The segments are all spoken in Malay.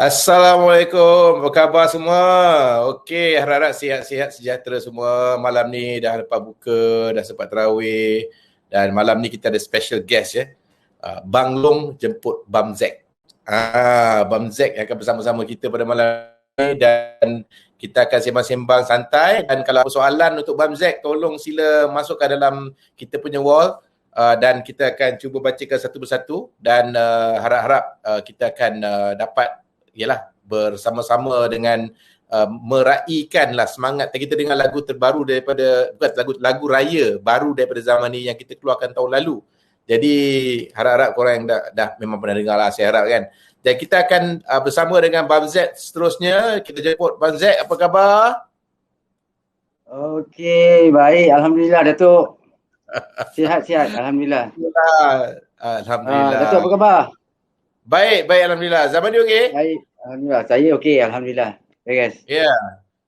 Assalamualaikum, apa khabar semua? Okey, harap-harap sihat-sihat sejahtera semua. Malam ni dah lepas buka, dah sempat tarawih. Dan malam ni kita ada special guest ya. Bang Long jemput Bam Zack. Bam Zack akan bersama-sama kita pada malam ni dan kita akan sembang-sembang santai. Dan kalau ada soalan untuk Bam Zack, tolong sila masukkan dalam kita punya wall. Dan kita akan cuba bacakan satu persatu dan harap-harap kita akan dapat bersama-sama dengan meraihkanlah semangat. Kita dengar lagu terbaru daripada, bukan lagu raya baru daripada zaman ni yang kita keluarkan tahun lalu. Jadi harap-harap korang yang dah memang pernah dengar lah, saya harap kan. Dan kita akan bersama dengan Bam Zack seterusnya. Kita jemput Bam Zack, apa khabar? Okey, baik. Alhamdulillah Datuk. Sihat-sihat, Alhamdulillah. Alhamdulillah. Datuk apa khabar? Baik, Alhamdulillah. Zaman ni okey? Baik, Alhamdulillah. Saya okey, Alhamdulillah. Ya guys. Ya.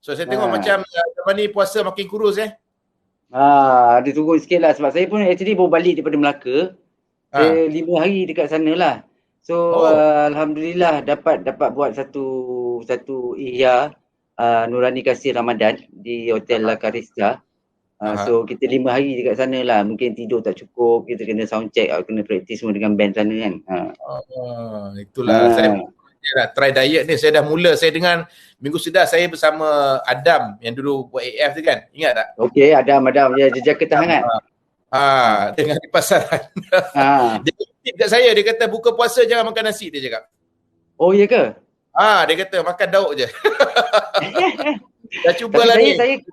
So saya tengok macam zaman ni puasa makin kurus Ada turun sikit lah sebab saya pun actually baru balik daripada Melaka. Saya 5 hari dekat sana lah. So Alhamdulillah dapat buat satu ihya Nurani Kasih Ramadan di Hotel La Carista. So kita 5 hari dekat sana lah. Mungkin tidur tak cukup, kita kena sound check, kena praktis semua dengan band sana kan. Itulah saya nak try diet ni. Saya dah mula. Saya dengar minggu sudah saya bersama Adam yang dulu buat AF tu kan. Ingat tak? Okey, Adam dia Jakarta hangat. Dengan di pasaran. Dia tip kat saya, dia kata buka puasa jangan makan nasi, dia cakap. Oh iya ke? Dia kata makan dauk je. Dah cuba lah ni. Saya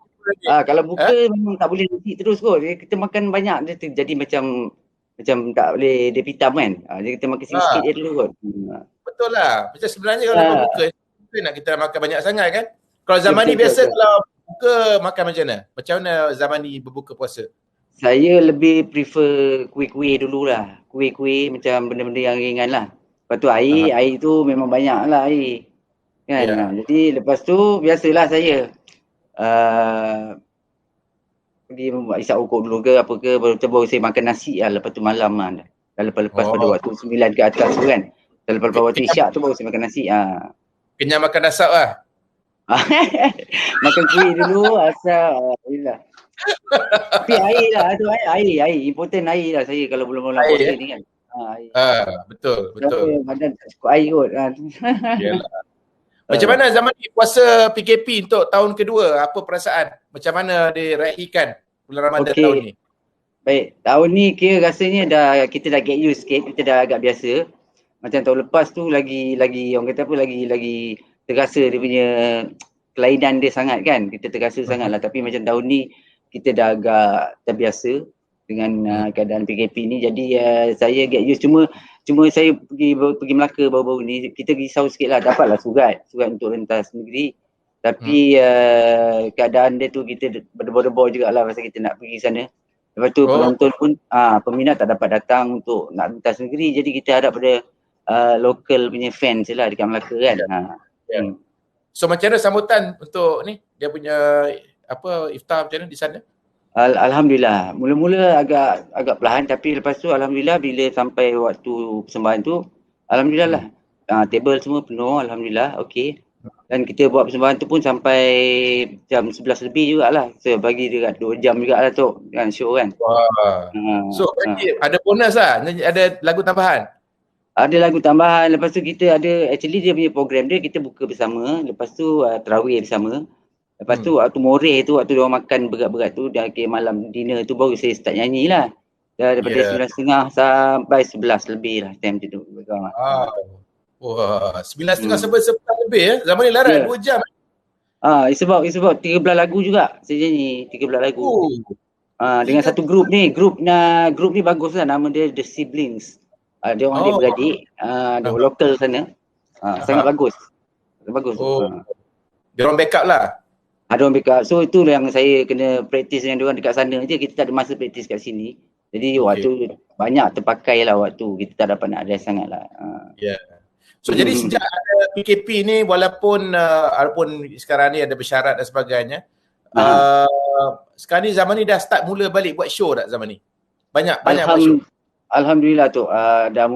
kalau buka memang tak boleh nasi terus kot. Kita makan banyak dia jadi macam tak boleh dia pitam kan. Jadi kita makan sikit-sikit je dulu kot. Betul lah. Macam sebenarnya kalau buka nak kita makan banyak sangat kan. Kalau zaman ni biasa kalau buka makan macam mana? Macam mana zaman ni berbuka puasa? Saya lebih prefer kuih-kuih dululah. Kuih-kuih macam benda-benda yang ringan lah. Lepas tu air tu memang banyak lah air. Kan? Jadi lepas tu biasalah saya pergi isap ukur dulu ke apa ke, baru saya makan nasi lah lepas tu malam lah. Dan lepas pada waktu 9 ke atas tu kan. Dan lepas waktu isyak tu baru saya makan nasi. Kenyang makan asap lah. Makan kuih dulu asap. Alhamdulillah. Tapi air lah tu, air. Important air lah saya kalau belum puasa ni kan. Betul. Badan tak cukup air kot. Macam mana zaman ni puasa PKP untuk tahun kedua? Apa perasaan? Macam mana diraikan bulan Ramadan tahun ni? Baik, tahun ni kira rasanya kita dah get used sikit, kita dah agak biasa. Macam tahun lepas tu lagi orang kata apa, lagi terasa dia punya kelainan dia sangat kan. Kita terasa sangat lah, tapi macam tahun ni kita dah agak terbiasa dengan keadaan PKP ni. Jadi saya get used. Cuma saya pergi Melaka baru-baru ni, kita risau sikit lah, dapatlah surat untuk rentas negeri. Tapi keadaan dia tu kita berdebar-debar jugalah masa kita nak pergi sana. Lepas tu penonton pun peminat tak dapat datang untuk nak rentas negeri. Jadi kita harap pada local punya fans je lah dekat Melaka kan. So macam mana sambutan untuk ni? Dia punya iftar macam mana di sana? Alhamdulillah. Mula-mula agak perlahan, tapi lepas tu alhamdulillah bila sampai waktu persembahan tu, alhamdulillah lah. Table semua penuh, alhamdulillah. Okey. Dan kita buat persembahan tu pun sampai jam 11 lebih jugalah. So bagi dia 2 jam jugalah tu kan show kan. So ada bonus lah, ada lagu tambahan. Ada lagu tambahan. Lepas tu kita ada, actually dia punya program dia kita buka bersama. Lepas tu tarawih bersama. Lepas tu waktu moreh tu, waktu diorang makan berat-berat tu, dah malam dinner tu baru saya start nyanyi lah. Dah daripada 9.30 sampai 11 lebih lah time tu. Wah, 9.30 sampai 11 lebih Zaman ni larat 2 jam. It's about 13 lagu juga saya nyanyi, 13 lagu. Dengan satu grup ni. Grup ni bagus lah, nama dia The Siblings. Dia orang adik-beradik, lokal sana. Sangat bagus. Dia orang backup lah. Ada orang backup. So itu yang saya kena praktis dengan diorang dekat sana je. Kita tak ada masa praktis kat sini. Jadi waktu banyak terpakai lah waktu. Kita tak dapat nak rest sangat lah. So jadi sejak ada PKP ni, walaupun sekarang ni ada bersyarat dan sebagainya, sekarang ni zaman ni dah start mula balik buat show tak zaman ni? Banyak buat show? Alhamdulillah tu, saya dah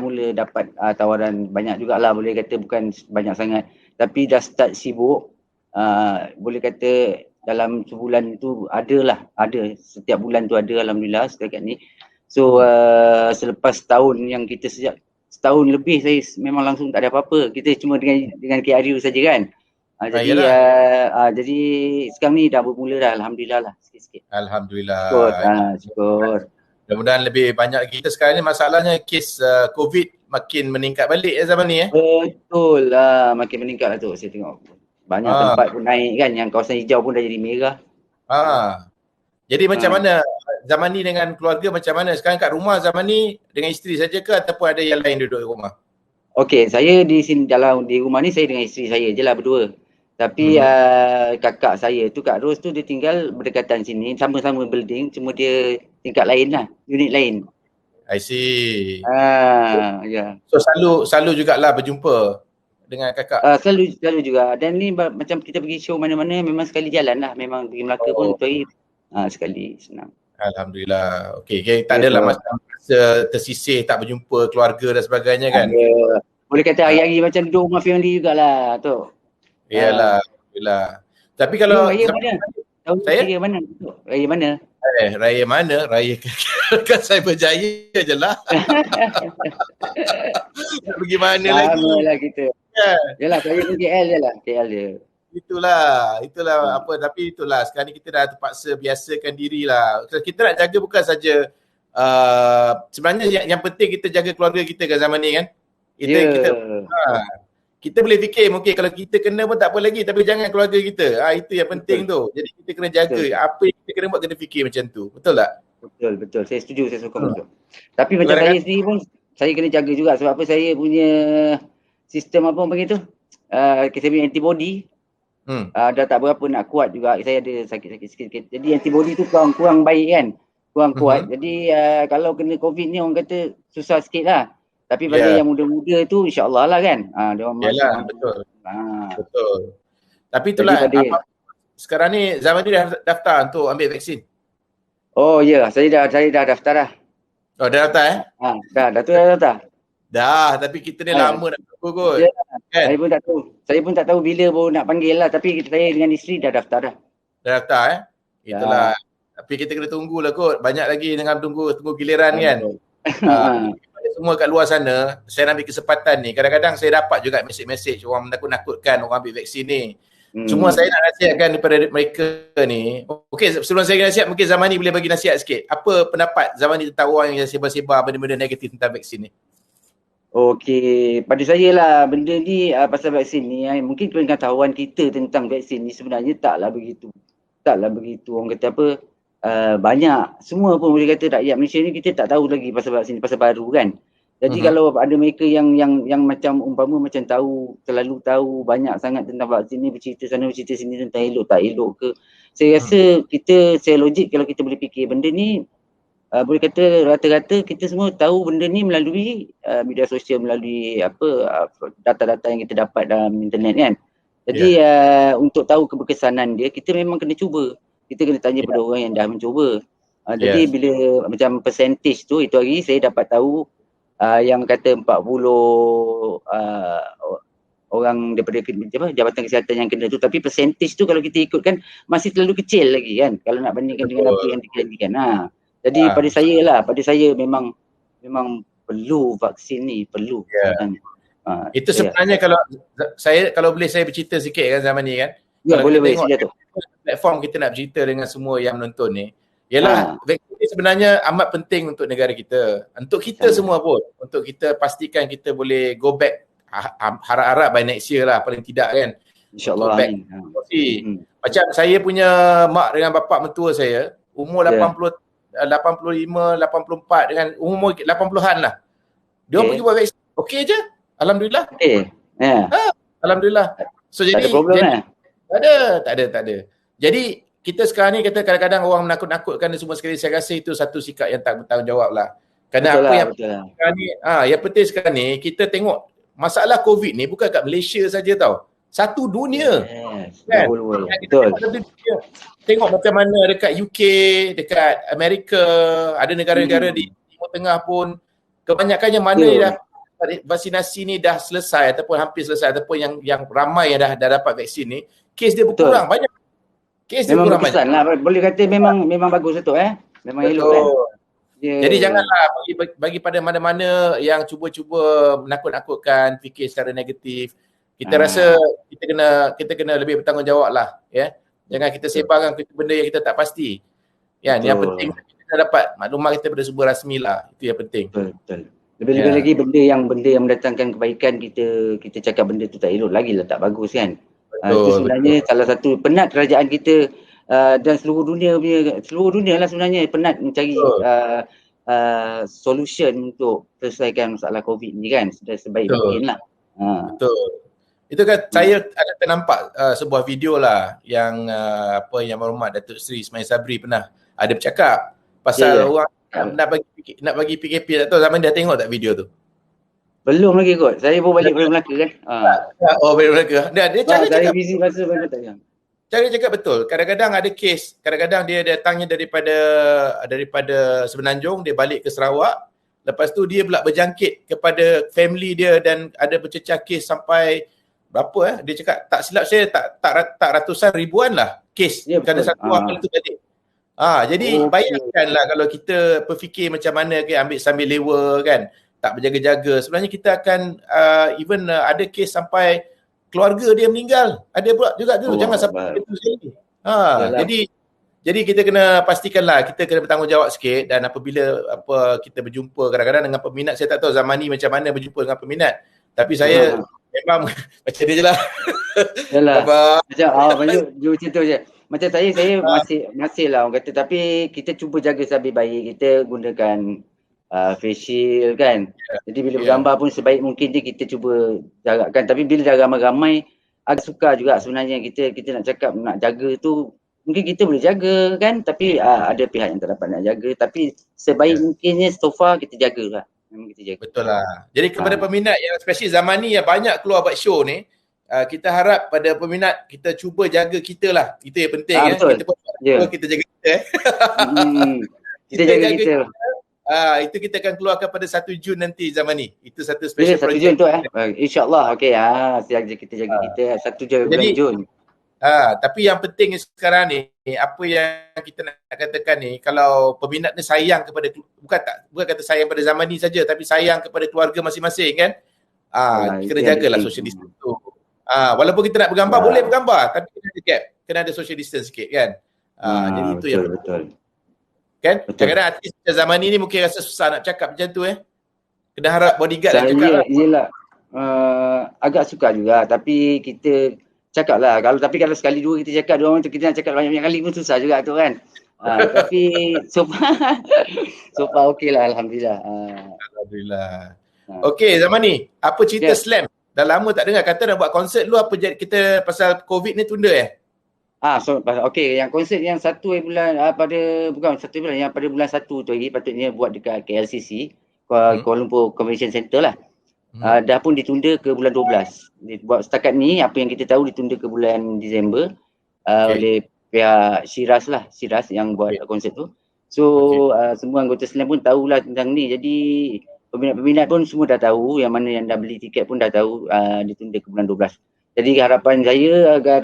mula dapat tawaran banyak jugalah, boleh kata bukan banyak sangat, tapi dah start sibuk. Boleh kata dalam sebulan tu ada, setiap bulan tu ada, alhamdulillah setakat ni. So selepas tahun yang kita sejak setahun lebih saya memang langsung tak ada apa-apa. Kita cuma dengan KRU saja kan. Jadi sekarang ni dah bermula dah, alhamdulillah lah, sikit-sikit. Alhamdulillah. Syukur. Mudah-mudahan lebih banyak. Kita sekarang ni masalahnya kes COVID makin meningkat balik zaman ni Betul lah, makin meningkat lah tu saya tengok. Banyak tempat pun naik kan, yang kawasan hijau pun dah jadi merah. Jadi macam mana zaman ni dengan keluarga, macam mana sekarang kat rumah zaman ni dengan isteri saja ke ataupun ada yang lain duduk di rumah? Okey, saya di sini di rumah ni saya dengan isteri saya je lah berdua. Tapi kakak saya tu, Kak Ros tu, dia tinggal berdekatan sini, sama-sama building, cuma dia tingkat lain lah, unit lain. I see. Ya. So selalu jugalah berjumpa dengan kakak? Selalu juga. Dan ni macam kita pergi show mana-mana memang sekali jalan lah. Memang pergi Melaka pun tu hari sekali, senang. Alhamdulillah. Okey, tak adalah masa tersisih tak berjumpa keluarga dan sebagainya kan? Boleh kata hari-hari macam duduk rumah family jugalah tu. Iyalah, alhamdulillah. Tapi kalau raya mana? Raya mana? Raya mana? Raya mana? Raya kan saya berjaya je lah. Pergi mana lagi? Sama lah kita. Yalah, saya pun KL je lah. KL je. Itulah apa, tapi itulah sekarang ni kita dah terpaksa biasakan diri lah. Kita nak jaga bukan saja sebenarnya yang penting kita jaga keluarga kita kan zaman ni kan. Kita boleh fikir mungkin kalau kita kena pun tak apa lagi, tapi jangan keluarga kita. Itu yang penting tu. Jadi kita kena jaga. Apa yang kita kena buat, kena fikir macam tu. Betul tak? Betul. Saya setuju, saya sokong betul. Tapi macam saya sendiri pun saya kena jaga juga sebab apa, saya punya sistem apa begitu. Saya punya antibody dah tak berapa nak kuat juga. Saya ada sakit-sakit sikit. Jadi antibody tu kurang baik kan. Kurang kuat. Jadi kalau kena COVID ni orang kata susah sikit lah. Tapi pada yang muda-muda tu insya-Allah lah kan. Yalah, betul. Betul. Tapi itulah sekarang ni zaman ni dah daftar untuk ambil vaksin. Oh ya, saya dah daftar dah. Oh, dah daftar Dah daftar. Dah, tapi kita ni lama nak tunggu kot. Kan? Saya pun tak tahu bila baru nak panggil lah, tapi saya dengan isteri dah daftar dah. Dah daftar Itulah. Tapi kita kena tunggulah kot. Banyak lagi dengan tunggu giliran kan. Semua kat luar sana, saya ambil kesempatan ni. Kadang-kadang saya dapat juga mesej-mesej orang menakut-nakutkan orang ambil vaksin ni. Cuma saya nak nasihatkan kepada mereka ni. Okey, sebelum saya nasihat, mungkin Zaman ni boleh bagi nasihat sikit. Apa pendapat Zaman ni tentang orang yang sebar-sebar benda-benda negatif tentang vaksin ni? Okey, pada saya lah benda ni pasal vaksin ni, mungkin pengetahuan kita tentang vaksin ni sebenarnya taklah begitu. Orang kata apa, banyak, semua pun boleh kata rakyat Malaysia ni kita tak tahu lagi pasal vaksin ni, pasal baru kan. Jadi kalau ada mereka yang macam umpama macam terlalu tahu banyak sangat tentang vaksin ni, bercerita sana bercerita sini tentang elok tak elok ke, saya rasa saya logik kalau kita boleh fikir benda ni, boleh kata rata-rata kita semua tahu benda ni melalui media sosial, melalui data-data yang kita dapat dalam internet kan. Jadi untuk tahu keberkesanan dia, kita memang kena cuba. Kita kena tanya pada orang yang dah mencuba. Jadi bila macam percentage tu, itu hari saya dapat tahu yang kata 40 orang daripada Jabatan Kesihatan yang kena tu, tapi percentage tu kalau kita ikutkan masih terlalu kecil lagi kan kalau nak bandingkan dengan apa yang dijanjikan. Jadi pada saya memang perlu vaksin ni, perlu. Itu sebenarnya kalau boleh saya bercerita sikit kan Zaman ni kan. Ya, boleh sila tu. Platform kita nak bercerita dengan semua yang menonton ni, ialah vaksin ni sebenarnya amat penting untuk negara kita, untuk kita semua pun, untuk kita pastikan kita boleh go back, harap-harap by next year lah paling tidak kan, InsyaAllah. Macam saya punya mak dengan bapa mentua saya umur 85, 84 dengan umur 80-an lah, dia pergi buat vaksin, okey je, alhamdulillah. Alhamdulillah. So tak ada problem tak ada. Jadi kita sekarang ni kata kadang-kadang orang menakut-nakutkan dan semua sekali, saya rasa itu satu sikap yang tak bertanggungjawab lah. Kerana sekarang ni, yang penting sekarang ni kita tengok masalah COVID ni bukan kat Malaysia saja tau. Satu dunia. Kan? Betul. Tengok macam mana dekat UK, dekat Amerika, ada negara-negara di Timur Tengah pun kebanyakannya mana dah vaksinasi ni dah selesai ataupun hampir selesai ataupun yang ramai yang dah dapat vaksin ni, kes dia berkurang banyak. Kes dia memang berkurang berkesan banyak. lah. Boleh kata memang bagus tu memang elok kan. Jadi janganlah bagi pada mana-mana yang cuba-cuba menakut-nakutkan, fikir secara negatif. Kita rasa kita kena lebih bertanggungjawab lah, ya. Jangan kita sebarkan benda yang kita tak pasti. Ya, yang penting kita dapat maklumat kita pada sumber rasmi lah. Itu yang penting. Betul. Lebih-lebih lagi benda yang mendatangkan kebaikan, kita cakap benda tu tak elok lagi lah, tak bagus kan. Itu sebenarnya salah satu penat kerajaan kita dan seluruh dunia lah sebenarnya penat mencari solution untuk selesaikan masalah COVID ni kan, sebaik mungkin lah. Betul. Itu kan saya ada ternampak sebuah video lah yang yang berhormat Datuk Seri Ismail Sabri pernah ada bercakap pasal orang nak bagi PKP. Tak tahu zaman dah tengok tak video tu? Belum lagi kot. Saya pun balik dari Melaka kan. Balik Melaka. Dia cara cakap busy masa mana tak yang. Cara cakap betul. Kadang-kadang ada kes, kadang-kadang dia datangnya daripada Semenanjung, dia balik ke Sarawak. Lepas tu dia pula berjangkit kepada family dia dan ada bercecah kes sampai berapa dia cakap, tak silap saya tak ratusan ribuan lah kes kerana satu orang tu tadi. Jadi bayangkanlah kalau kita berfikir macam mana ambil sambil lewa kan, tak berjaga-jaga, sebenarnya kita akan even ada kes sampai keluarga dia meninggal. Ada pula juga tu. Jangan sampai itu sekali. Jadi kita kena pastikanlah kita kena bertanggungjawab sikit, dan apabila kita berjumpa kadang-kadang dengan peminat, saya tak tahu zaman ni macam mana berjumpa dengan peminat. Tapi saya memang macam dia je lah. Yalah. Macam macam tu je. Macam saya masih lah orang kata, tapi kita cuba jaga sebaik baik. Kita gunakan face shield kan. Jadi bila bergambar pun sebaik mungkin je kita cuba jarakkan. Tapi bila dah ramai-ramai, agak sukar juga sebenarnya kita nak cakap nak jaga tu. Mungkin kita boleh jaga kan, tapi ada pihak yang tak dapat nak jaga. Tapi sebaik mungkinnya so far kita jagalah. Memang kita jaga. Betul lah. Jadi kepada peminat yang especially zaman ni yang banyak keluar buat show ni, kita harap pada peminat kita cuba jaga kita lah. Itu yang penting. Betul. Kita pun kita jaga kita. Kita jaga kita. Itu kita akan keluarkan pada 1 Jun nanti zaman ni. Itu satu special project. 1 Jun tu InsyaAllah. Okey. Kita jaga kita 1 bulan Jun. Tapi yang penting sekarang ni, apa yang kita nak katakan ni, kalau peminat ni sayang kepada, bukan kata sayang pada zaman ni saja, tapi sayang kepada keluarga masing-masing kan, kena jagalah social distance tu. Walaupun kita nak bergambar, boleh bergambar, tapi kena ada gap, kena ada social distance sikit kan. Jadi itu yang betul. Kan? Kadang-kadang artis zaman ni mungkin rasa susah nak cakap macam tu Kena harap bodyguard nak cakap lah. Yelah, agak sukar juga, tapi kita cakap lah. Kalau sekali dua kita cakap, dua orang tu kita nak cakap banyak-banyak kali pun susah juga tu kan. Tapi so far okey lah, Alhamdulillah. Alhamdulillah. Okey, zaman ni, apa cerita Slam? Dah lama tak dengar, kata nak buat konsert lu, apa kita pasal COVID ni tunda Okey, yang konsert yang bulan yang pada bulan 1 tu lagi patutnya buat dekat KLCC, Kuala Lumpur Convention Center lah. Dah pun ditunda ke bulan 12. Buat setakat ni apa yang kita tahu ditunda ke bulan Disember oleh pihak Shiraz yang buat konsert tu. So semua anggota Slam pun tahulah tentang ni. Jadi peminat-peminat pun semua dah tahu, yang mana yang dah beli tiket pun dah tahu ditunda ke bulan 12. Jadi harapan saya agar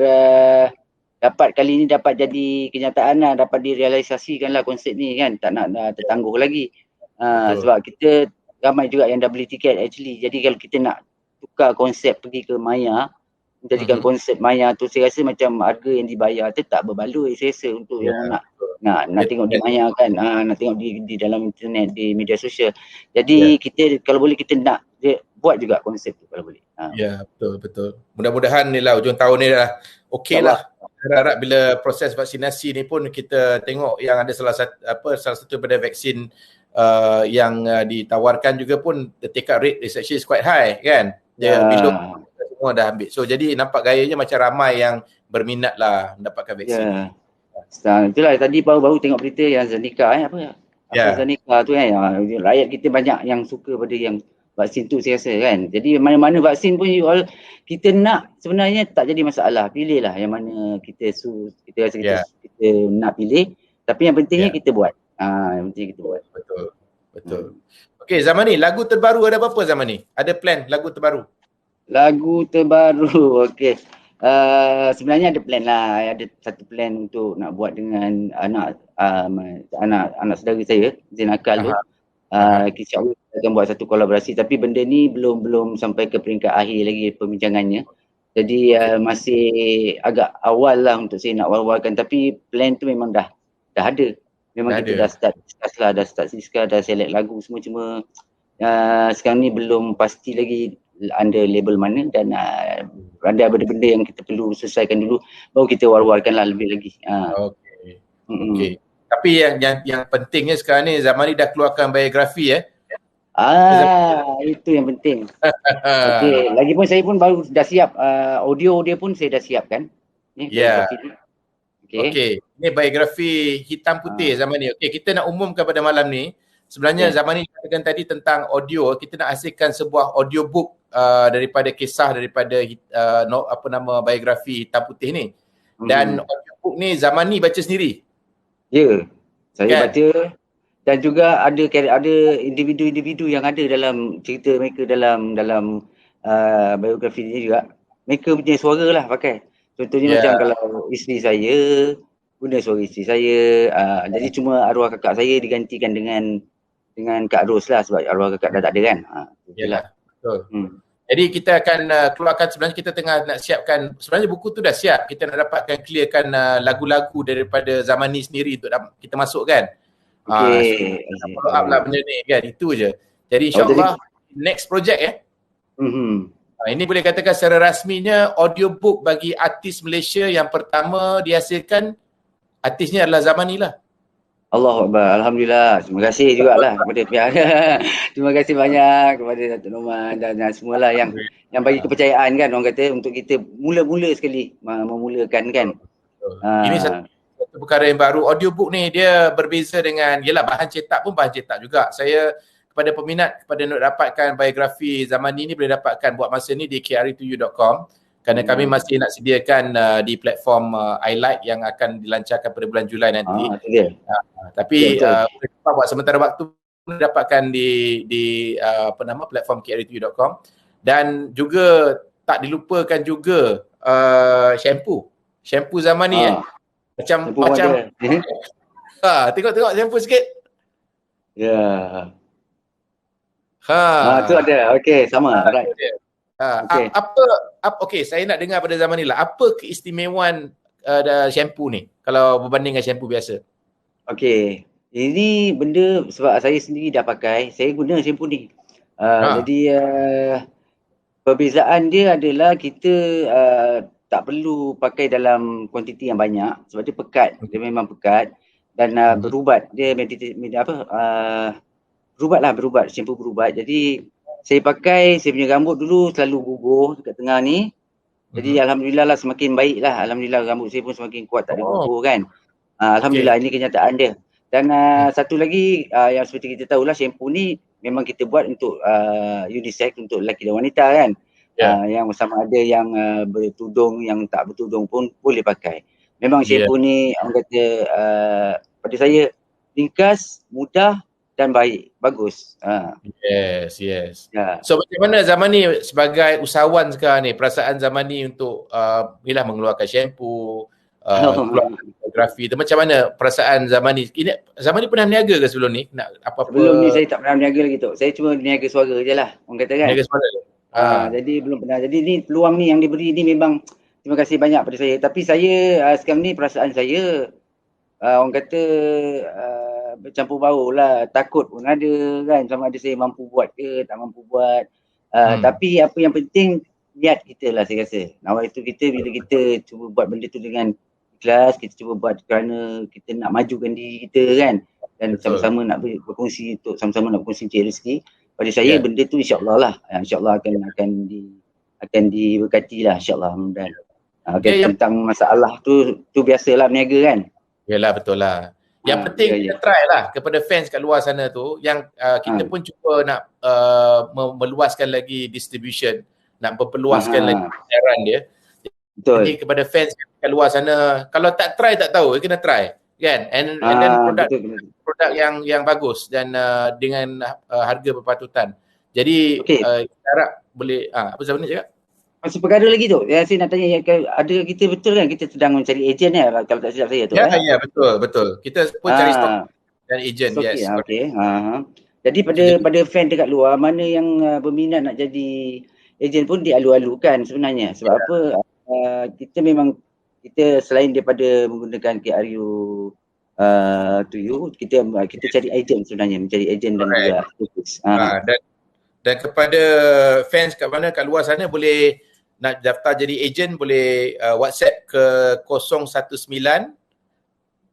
kali ni dapat jadi kenyataan lah, dapat direalisasikan lah konsert ni kan, tak nak tertangguh lagi. Sebab kita ramai juga yang dah beli tiket actually. Jadi kalau kita nak tukar konsep pergi ke Maya, menjadikan konsep Maya tu, saya rasa macam harga yang dibayar tu tak berbaloi saya rasa untuk yang nak tengok di Maya kan, nak tengok di dalam internet, di media sosial. Jadi kita kalau boleh kita nak buat juga konsep tu kalau boleh. Ya, betul. Mudah-mudahan ni lah hujung tahun ni dah okey lah. Harap bila proses vaksinasi ni pun kita tengok yang ada salah satu daripada vaksin yang ditawarkan juga pun the take-up rate is actually quite high kan. Dia belum semua dah ambil. So jadi nampak gayanya macam ramai yang berminat lah mendapatkan vaksin. Itulah tadi baru tengok berita yang Zeneca Zeneca tu kan. Rakyat kita banyak yang suka pada yang vaksin tu saya rasa kan. Jadi mana-mana vaksin pun kita nak sebenarnya tak jadi masalah. Pilihlah yang mana kita rasa kita nak pilih. Tapi yang pentingnya kita buat. Yang penting kita buat. Betul. Okey, Zaman ni lagu terbaru ada apa-apa Zaman ni? Ada plan lagu terbaru? Lagu terbaru, okey. Sebenarnya ada plan lah. Ada satu plan untuk nak buat dengan anak saudara saya, Zain Akal tu. InsyaAllah kita akan buat satu kolaborasi, tapi benda ni belum sampai ke peringkat akhir lagi perbincangannya. Jadi masih agak awal lah untuk saya nak war-warkan, tapi plan tu memang dah ada. Memang kita dah start discuss lah, dah select lagu semua, cuma sekarang ni belum pasti lagi under label mana, dan ada benda-benda yang kita perlu selesaikan dulu baru kita war-warkan lah lebih lagi. Okey. Tapi yang pentingnya sekarang ni Zaman ni dah keluarkan biografi itu yang penting. Okey, lagipun saya pun baru dah siap audio dia pun saya dah siapkan. Okey. Ini biografi hitam putih Zaman ni. Okey, kita nak umumkan pada malam ni. Sebenarnya Zaman ni katakan tadi tentang audio, kita nak hasilkan sebuah audiobook daripada kisah daripada biografi hitam putih ni. Dan audiobook ni Zaman ni baca sendiri. Ya. Saya baca, dan juga ada individu-individu yang ada dalam cerita mereka dalam biografi ni juga. Mereka punya suara lah pakai. Contohnya macam kalau isteri saya, guna suara isteri saya. Jadi cuma arwah kakak saya digantikan dengan Kak Ros lah, sebab arwah kakak dah tak ada kan. Betul. Jadi kita akan keluarkan, sebenarnya kita tengah nak siapkan, sebenarnya buku tu dah siap. Kita nak dapatkan clearkan lagu-lagu daripada Zaman ni sendiri untuk kita masukkan. Follow up lah benda ni kan, itu je. Jadi insyaAllah next project ini boleh katakan secara rasminya audiobook bagi artis Malaysia yang pertama dihasilkan, artisnya adalah Zaman ni lah. Allahu Akbar, Alhamdulillah. Terima kasih jugalah kepada pihak. Terima kasih banyak kepada Datuk Noman dan semualah yang bagi kepercayaan kan, orang kata, untuk kita mula-mula sekali memulakan kan. Ini satu perkara yang baru. Audiobook ni dia berbeza dengan, yelah, bahan cetak pun bahan cetak juga. Saya kepada peminat, kepada nak dapatkan biografi Zaman ni boleh dapatkan buat masa ni di kri2u.com. Kerana kami masih nak sediakan di platform iLight yang akan dilancarkan pada bulan Julai nanti. Tapi buat sementara waktu dapatkan di platform kri2u.com. Dan juga tak dilupakan juga shampoo Zaman ni macam tengok shampoo sikit. Tu ada. Okey, sama. Alright. Okey, saya nak dengar pada Zaman ni lah, apa keistimewaan shampoo ni kalau berbanding dengan shampoo biasa? Okey, ini benda sebab saya sendiri dah pakai, saya guna shampoo ni. Jadi perbezaan dia adalah kita tak perlu pakai dalam kuantiti yang banyak sebab dia pekat, dia memang pekat dan berubat. Dia berubat, shampoo berubat. Jadi saya pakai, saya punya rambut dulu selalu gugur dekat tengah ni. Jadi Alhamdulillah lah, semakin baik lah. Alhamdulillah rambut saya pun semakin kuat, tak ada gugur kan. Alhamdulillah, ini kenyataan dia. Dan satu lagi yang seperti kita tahulah, shampoo ni memang kita buat untuk unisex, untuk lelaki dan wanita kan. Yang sama ada yang bertudung, yang tak bertudung pun boleh pakai. Memang shampoo ni orang kata pada saya ringkas, mudah dan baik, bagus. Yes. So macam mana Zaman ni sebagai usahawan sekarang ni, perasaan Zaman ni untuk mengeluarkan shampoo, keluarkan fotografi tu, macam mana perasaan Zaman ni? Zaman ni pernah berniaga ke sebelum ni? Nak apa-apa? Sebelum ni saya tak pernah berniaga lagi tu. Saya cuma berniaga suara je lah, orang kata kan. Berniaga suara. Jadi belum pernah. Jadi ni peluang ni yang diberi ni memang terima kasih banyak pada saya. Tapi saya sekarang ni perasaan saya orang kata bercampur bau lah, takut pun ada kan, sama ada saya mampu buat ke tak mampu buat. Tapi apa yang penting, niat kita lah saya rasa. Awal itu kita, bila kita cuba buat benda tu dengan ikhlas, kita cuba buat kerana kita nak majukan diri kita kan, dan sama-sama nak berkongsi, untuk sama-sama nak berkongsi rezeki. Pada saya benda tu insyaAllah lah, insyaAllah akan diberkati lah, insyaAllah. Dan tentang masalah tu biasalah berniaga kan. Yalah, betul lah. Yang penting kita try lah kepada fans kat luar sana tu, yang kita pun cuba nak meluaskan lagi distribution, nak memperluaskan lagi siaran dia. Betul. Jadi kepada fans kat luar sana, kalau tak try tak tahu, kena try. kan, and then produk Betul. yang bagus dan dengan harga berpatutan. Jadi Okey. kita harap boleh apa Zaman ni cakap? Masih perkara lagi tu. Yang saya nak tanya, ada kita betul kan kita sedang mencari ejen kalau tak silap saya tu. Ya, betul. Kita pun cari stok dan ejen, Okey, yes. okey. Jadi pada fan dekat luar, mana yang berminat nak jadi ejen pun dialu-alukan sebenarnya. Sebab apa? Kita memang selain daripada menggunakan KRU to you, kita cari ejen sebenarnya, mencari ejen dan juga fokus. Dan kepada fans kat luar sana, boleh nak daftar jadi ejen, boleh WhatsApp ke 019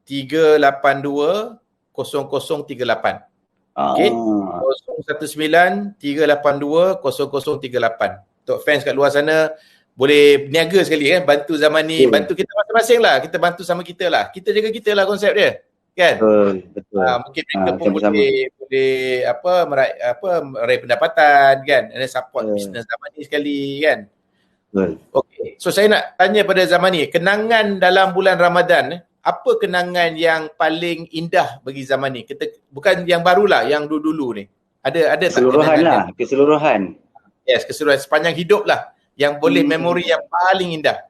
382 0038. Okey. 019 382 0038. Untuk fans kat luar sana boleh berniaga sekali kan, bantu Zaman ni, bantu kita masing-masing lah. Kita bantu sama kita lah. Kita jaga kita lah konsep dia. Kan? Betul. Mungkin mereka pun boleh meraih pendapatan kan, dan support bisnes Zaman ni sekali kan. Okey. So saya nak tanya pada Zaman ni, kenangan dalam bulan Ramadan, apa kenangan yang paling indah bagi Zaman ni? Bukan yang barulah, yang dulu-dulu ni. Ada keseluruhan lah, keseluruhan. Yes, keseluruhan sepanjang hidup lah, yang boleh memori yang paling indah.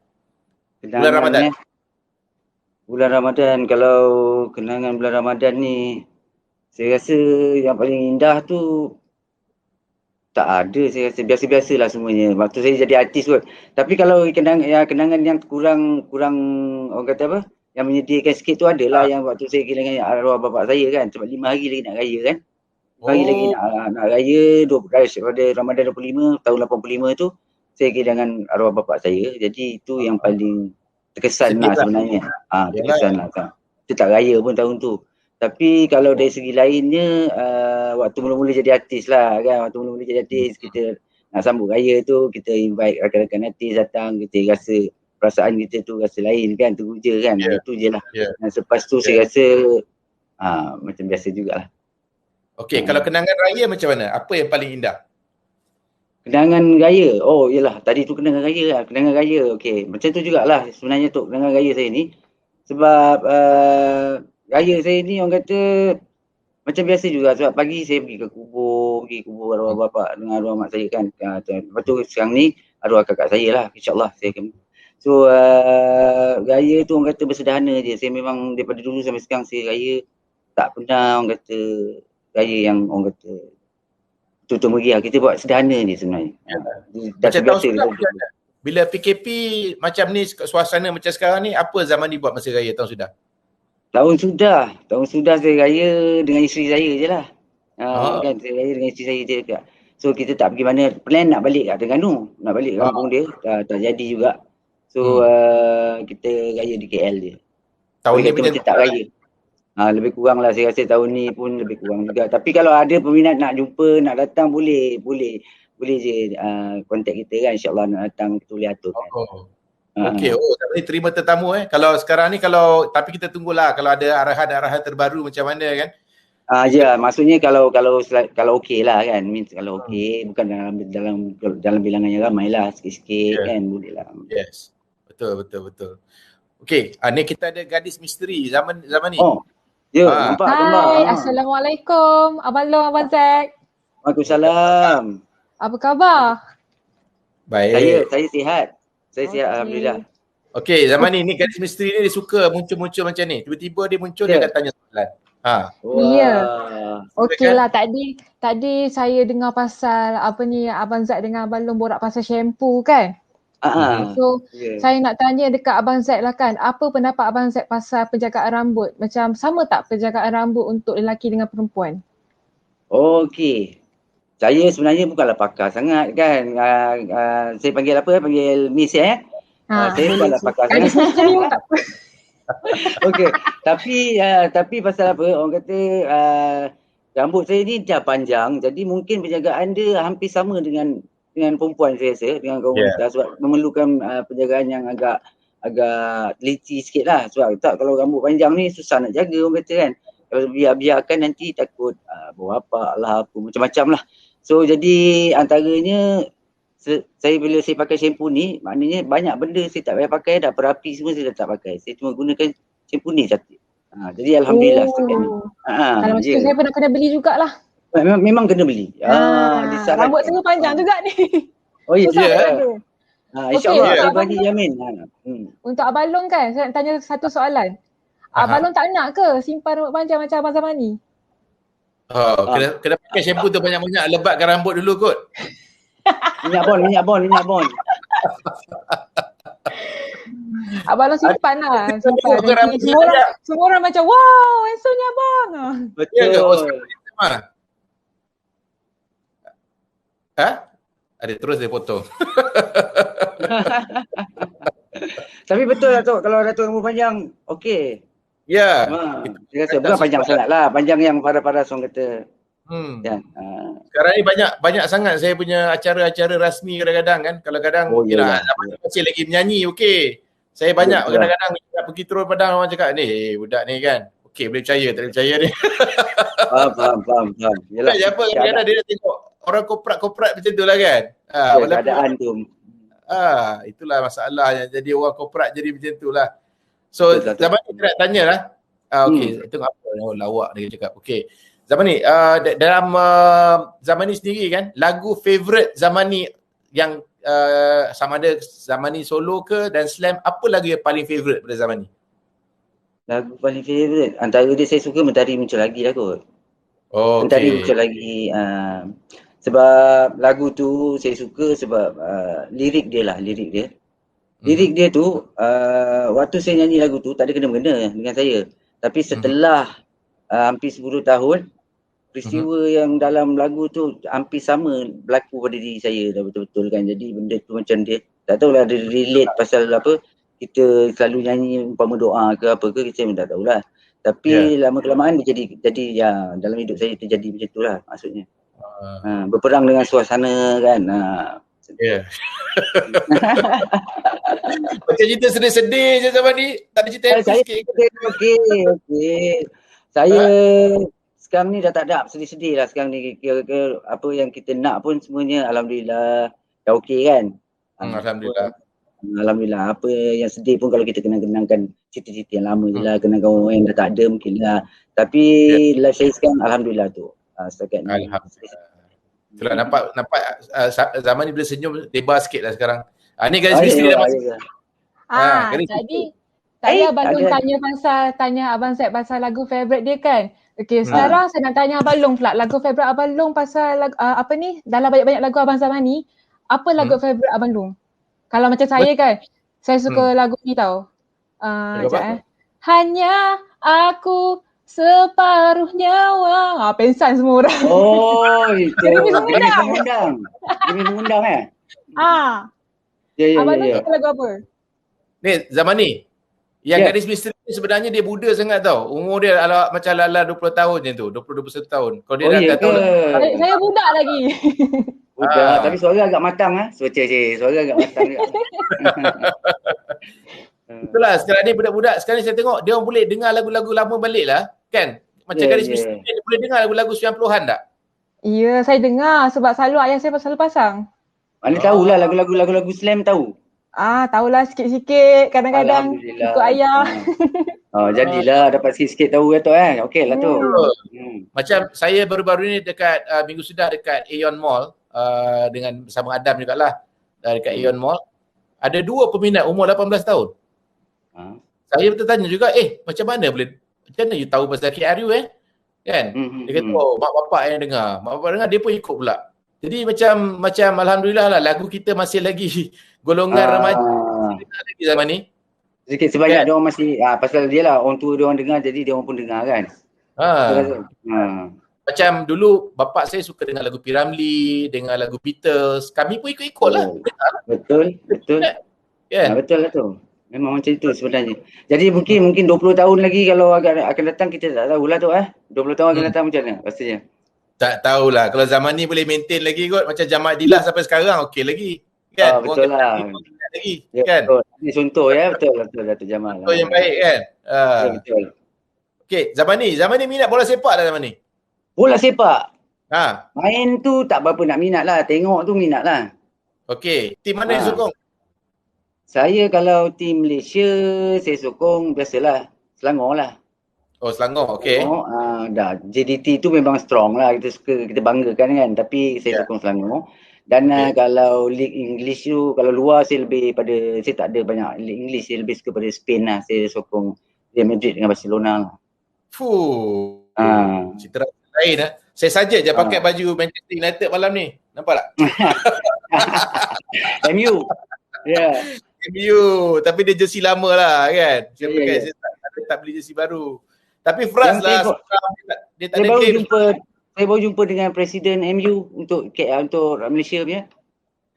Bulan Ramadan. Bulan Ramadan, kalau kenangan bulan Ramadan ni, saya rasa yang paling indah tu tak ada. Saya rasa biasa-biasalah semuanya. Waktu saya jadi artis kot. Tapi kalau kenangan yang kurang orang kata apa, yang menyedihkan sikit tu adalah yang waktu saya kehilangan arwah bapak saya kan. Sebab 5 hari lagi nak raya kan. 5 hari lagi nak raya, pada Ramadan 25 tahun 85 tu, saya kehilangan arwah bapak saya. Jadi itu yang paling terkesan lah sebenarnya. Terkesan lah kan. Kita tak raya pun tahun tu. Tapi kalau dari segi lainnya, waktu mula-mula jadi artis lah kan. Waktu mula-mula jadi artis, kita nak sambut raya tu, kita invite rakan-rakan artis datang, kita rasa perasaan kita tu rasa lain kan, teruja kan. Itu je lah. Dan selepas tu saya rasa macam biasa jugalah. Okey, kalau kenangan raya macam mana? Apa yang paling indah? Kenangan raya? Oh yelah, tadi tu kenangan raya lah. Kenangan raya, okey. Macam tu jugalah sebenarnya tu kenangan raya saya ni. Sebab raya saya ni orang kata macam biasa juga. Sebab pagi saya pergi kubur arwah bapak dengan arwah mak saya kan. Lepas tu sekarang ni arwah kakak saya lah, insyaAllah saya akan. So raya tu orang kata bersederhana je. Saya memang daripada dulu sampai sekarang saya raya tak pernah orang kata raya yang orang kata tutup meriah. Kita buat sederhana je sebenarnya. Macam tahun sudah bila PKP macam ni, suasana macam sekarang ni, apa Zaman ni buat masa raya tahun sudah? Tahun sudah saya raya dengan isteri saya je lah. Kan saya raya dengan isteri saya je dekat. So kita tak pergi mana, plan nak balik kat Terengganu, nak balik kampung dia, tak jadi juga. So kita raya di KL je. Tahun ni macam tak raya. Lebih kurang lah saya rasa tahun ni pun lebih kurang juga. Tapi kalau ada peminat nak jumpa, nak datang, boleh je kontak kita kan. InsyaAllah nak datang, kita boleh atur kan. Okey, Zaman ni terima tetamu Kalau sekarang ni, tapi kita tunggulah kalau ada arahan-arahan terbaru macam mana kan. Maksudnya kalau okey lah kan. Means kalau okey, bukan dalam bilangan yang ramai lah, sikit-sikit kan, boleh lah. Yes. Betul. Okey, ni kita ada gadis misteri Zaman ni. Nampak. Hai, Assalamualaikum. Abang Long, Abang Zack. Waalaikumsalam. Apa khabar? Baik. Saya sihat. Saya sihat, alhamdulillah. Okey, Zaman ni gadis misteri ni dia suka muncul-muncul macam ni. Tiba-tiba dia muncul, dia akan tanya soalan. Ya. Okeylah, tadi saya dengar pasal Abang Zack dengan Abang Long borak pasal shampoo kan? So saya nak tanya dekat Abang Zack lah kan, apa pendapat Abang Zack pasal penjagaan rambut? Macam sama tak penjagaan rambut untuk lelaki dengan perempuan? Okey. Saya sebenarnya bukanlah pakar sangat kan. Saya panggil panggil Miss saya bukanlah pakar sangat. Okey. Tapi pasal apa? Orang kata rambut saya ni dah panjang, jadi mungkin penjagaan dia hampir sama dengan perempuan saya rasa, dengan kaum wanita, sebab memerlukan penjagaan yang agak teliti sikit lah. Sebab kalau rambut panjang ni susah nak jaga orang kata kan. Kalau biarkan nanti takut bau apa lah, apa macam-macam lah. So jadi antaranya bila saya pakai shampoo ni, maknanya banyak benda saya tak payah pakai dah. Perapi semua saya dah tak pakai. Saya cuma gunakan shampoo ni satu. Jadi alhamdulillah setakat ni. Kalau macam tu saya pun nak kena beli jugalah. Memang kena beli. Rambut saya panjang juga ni. Oh ya. InsyaAllah saya bagi jamin. Untuk Abang Long kan, saya nak tanya satu soalan. Abang Long tak nak ke simpan rambut panjang macam Abang Zamani? Kena pakai shampoo tu banyak-banyak, lebatkan rambut dulu kot. Minyak bon. Abang Long simpan lah. Semua orang macam, wow, handsome-nya abang. Betul. Ada terus dia potong. Tapi betul Datuk, kalau Datuk rambut panjang, okey. Ya. Dia rasa bukan panjang sangat lah, panjang yang paras-paras orang kata. Sekarang ni banyak sangat saya punya acara-acara rasmi kadang-kadang kan. Kalau kadang masih lagi menyanyi, okey. Saya banyak kadang-kadang pergi turun padang, orang cakap ni budak ni kan. Okey, boleh percaya, tak boleh percaya ni. Faham. Yalah. Apa kadang-kadang dia tengok orang korporat macam tu lah kan. Keadaan tu. Itulah masalahnya. Jadi orang korporat jadi macam tu lah. So zaman ni saya nak tanya lah. Okey, tengok apa lawak dia cakap. Okey. Zaman ni dalam zaman ni sendiri kan, lagu favourite zaman ni yang sama ada zaman ni solo ke dan slam, apa lagu yang paling favourite pada zaman ni? Lagu paling favourite antara dia saya suka Mentari Muncul Lagi lah kot. Mentari Muncul Lagi. Sebab lagu tu saya suka sebab lirik dia. Lirik dia tu waktu saya nyanyi lagu tu tak ada kena-mengena dengan saya. Tapi setelah hampir 10 tahun, peristiwa yang dalam lagu tu hampir sama berlaku pada diri saya dah betul-betul kan. Jadi benda tu macam dia, tak tahulah dia relate pasal apa, kita selalu nyanyi umpama doa ke apa ke, kita pun tak tahulah. Tapi lama-kelamaan dia jadi ya dalam hidup saya terjadi macam tu lah maksudnya. Berperang dengan suasana kan. Macam cerita sedih-sedih je zaman ni, tak ada cerita happy sikit. Okey. Saya sekarang ni dah tak ada sedih-sedih lah sekarang ni. Kira-kira apa yang kita nak pun semuanya alhamdulillah dah okey kan. Alhamdulillah. Apa yang sedih pun kalau kita kenang-kenangkan cerita-cerita yang lama je lah, kenangkan orang yang dah tak ada mungkin lah. Tapi life saya sekarang alhamdulillah tu. Setakat ni. Alhamdulillah. Itulah nampak zaman ni bila senyum lebar sikit lah sekarang. Ni garis misteri dah masuk. Jadi saya Abang Long tanya Abang Zaid pasal lagu favourite dia kan. Okey, sekarang saya nak tanya Abang Long pula. Lagu favourite Abang Long pasal apa ni, dalam banyak-banyak lagu Abang Zaman ni, apa lagu favourite Abang Long? Kalau macam saya kan, saya suka lagu ni tau. Hanya aku separuh nyawa. Pensan semua orang. Oh, itu. Dia mengundang Abang Long suka lagu apa? Ni zaman ni. Yang gadis misteri ni sebenarnya dia muda sangat tau. Umur dia macam ala 20 tahun je tu. 20-21 tahun. Kalau dia dah tahu saya budak lagi. Budak, tapi suara agak matang suara agak matang juga. Itulah sekarang ni budak-budak sekarang ni saya tengok dia orang boleh dengar lagu-lagu lama balik lah kan. Macam gadis misteri dia boleh dengar lagu-lagu 90-an tak? Ya, saya dengar sebab selalu ayah saya selalu pasang. Mana tahulah lagu-lagu slam tahu. Tahulah sikit-sikit kadang-kadang ikut ayah. Jadilah dapat sikit-sikit tahu tu Okey lah tu. Macam saya baru-baru ni dekat minggu sudah dekat Aeon Mall dengan bersama Adam jugalah dekat Aeon Mall. Ada 2 peminat umur 18 tahun. Saya bertanya juga, macam mana you tahu pasal KRU kan? Dia kata, mak bapak yang dengar. Mak bapak dengar, dia pun ikut pula. Jadi macam alhamdulillah lah, lagu kita masih lagi golongan remaja lagi zaman ni. Sikit sebanyak dia orang masih pasal dia lah orang tua dia orang dengar, jadi dia orang pun dengar kan. Macam dulu bapak saya suka dengar lagu P. Ramlee, dengar lagu Beatles. Kami pun ikut-ikut lah. Betul. Kan? Betul lah tu. Memang macam itu sebenarnya. Jadi mungkin 20 tahun lagi kalau akan datang kita tak tahulah tu 20 tahun akan datang macam mana pastinya. Tak tahulah. Kalau zaman ni boleh maintain lagi kot. Macam Jamal Dilah sampai sekarang okey lagi. Kan? Betul lah. Lagi, kan? Betul. Ini contoh betul Datuk Jamal. Contoh yang baik kan? Betul. Okey, zaman ni minat bola sepak dah zaman ni? Bola sepak? Main tu tak berapa nak minat lah. Tengok tu minat lah. Okey, tim mana yang sokong? Saya kalau tim Malaysia, saya sokong biasalah Selangor lah. Oh, Selangor, okey. Dah JDT tu memang strong lah, kita suka, kita banggakan kan, tapi saya sokong Selangor. Dan kalau League English tu, kalau luar saya lebih pada, saya tak ada banyak League English, saya lebih suka pada Spain lah. Saya sokong Real Madrid dengan Barcelona lah. Citra lain lah. Saya saja je pakai baju Manchester United malam ni. Nampak tak? MU. MU, tapi dia jersey lama lah kan. Saya pakai, saya tak beli jersey baru. Tapi Fras lah, dia tak ada game. Saya baru jumpa dengan Presiden MU untuk Malaysia punya.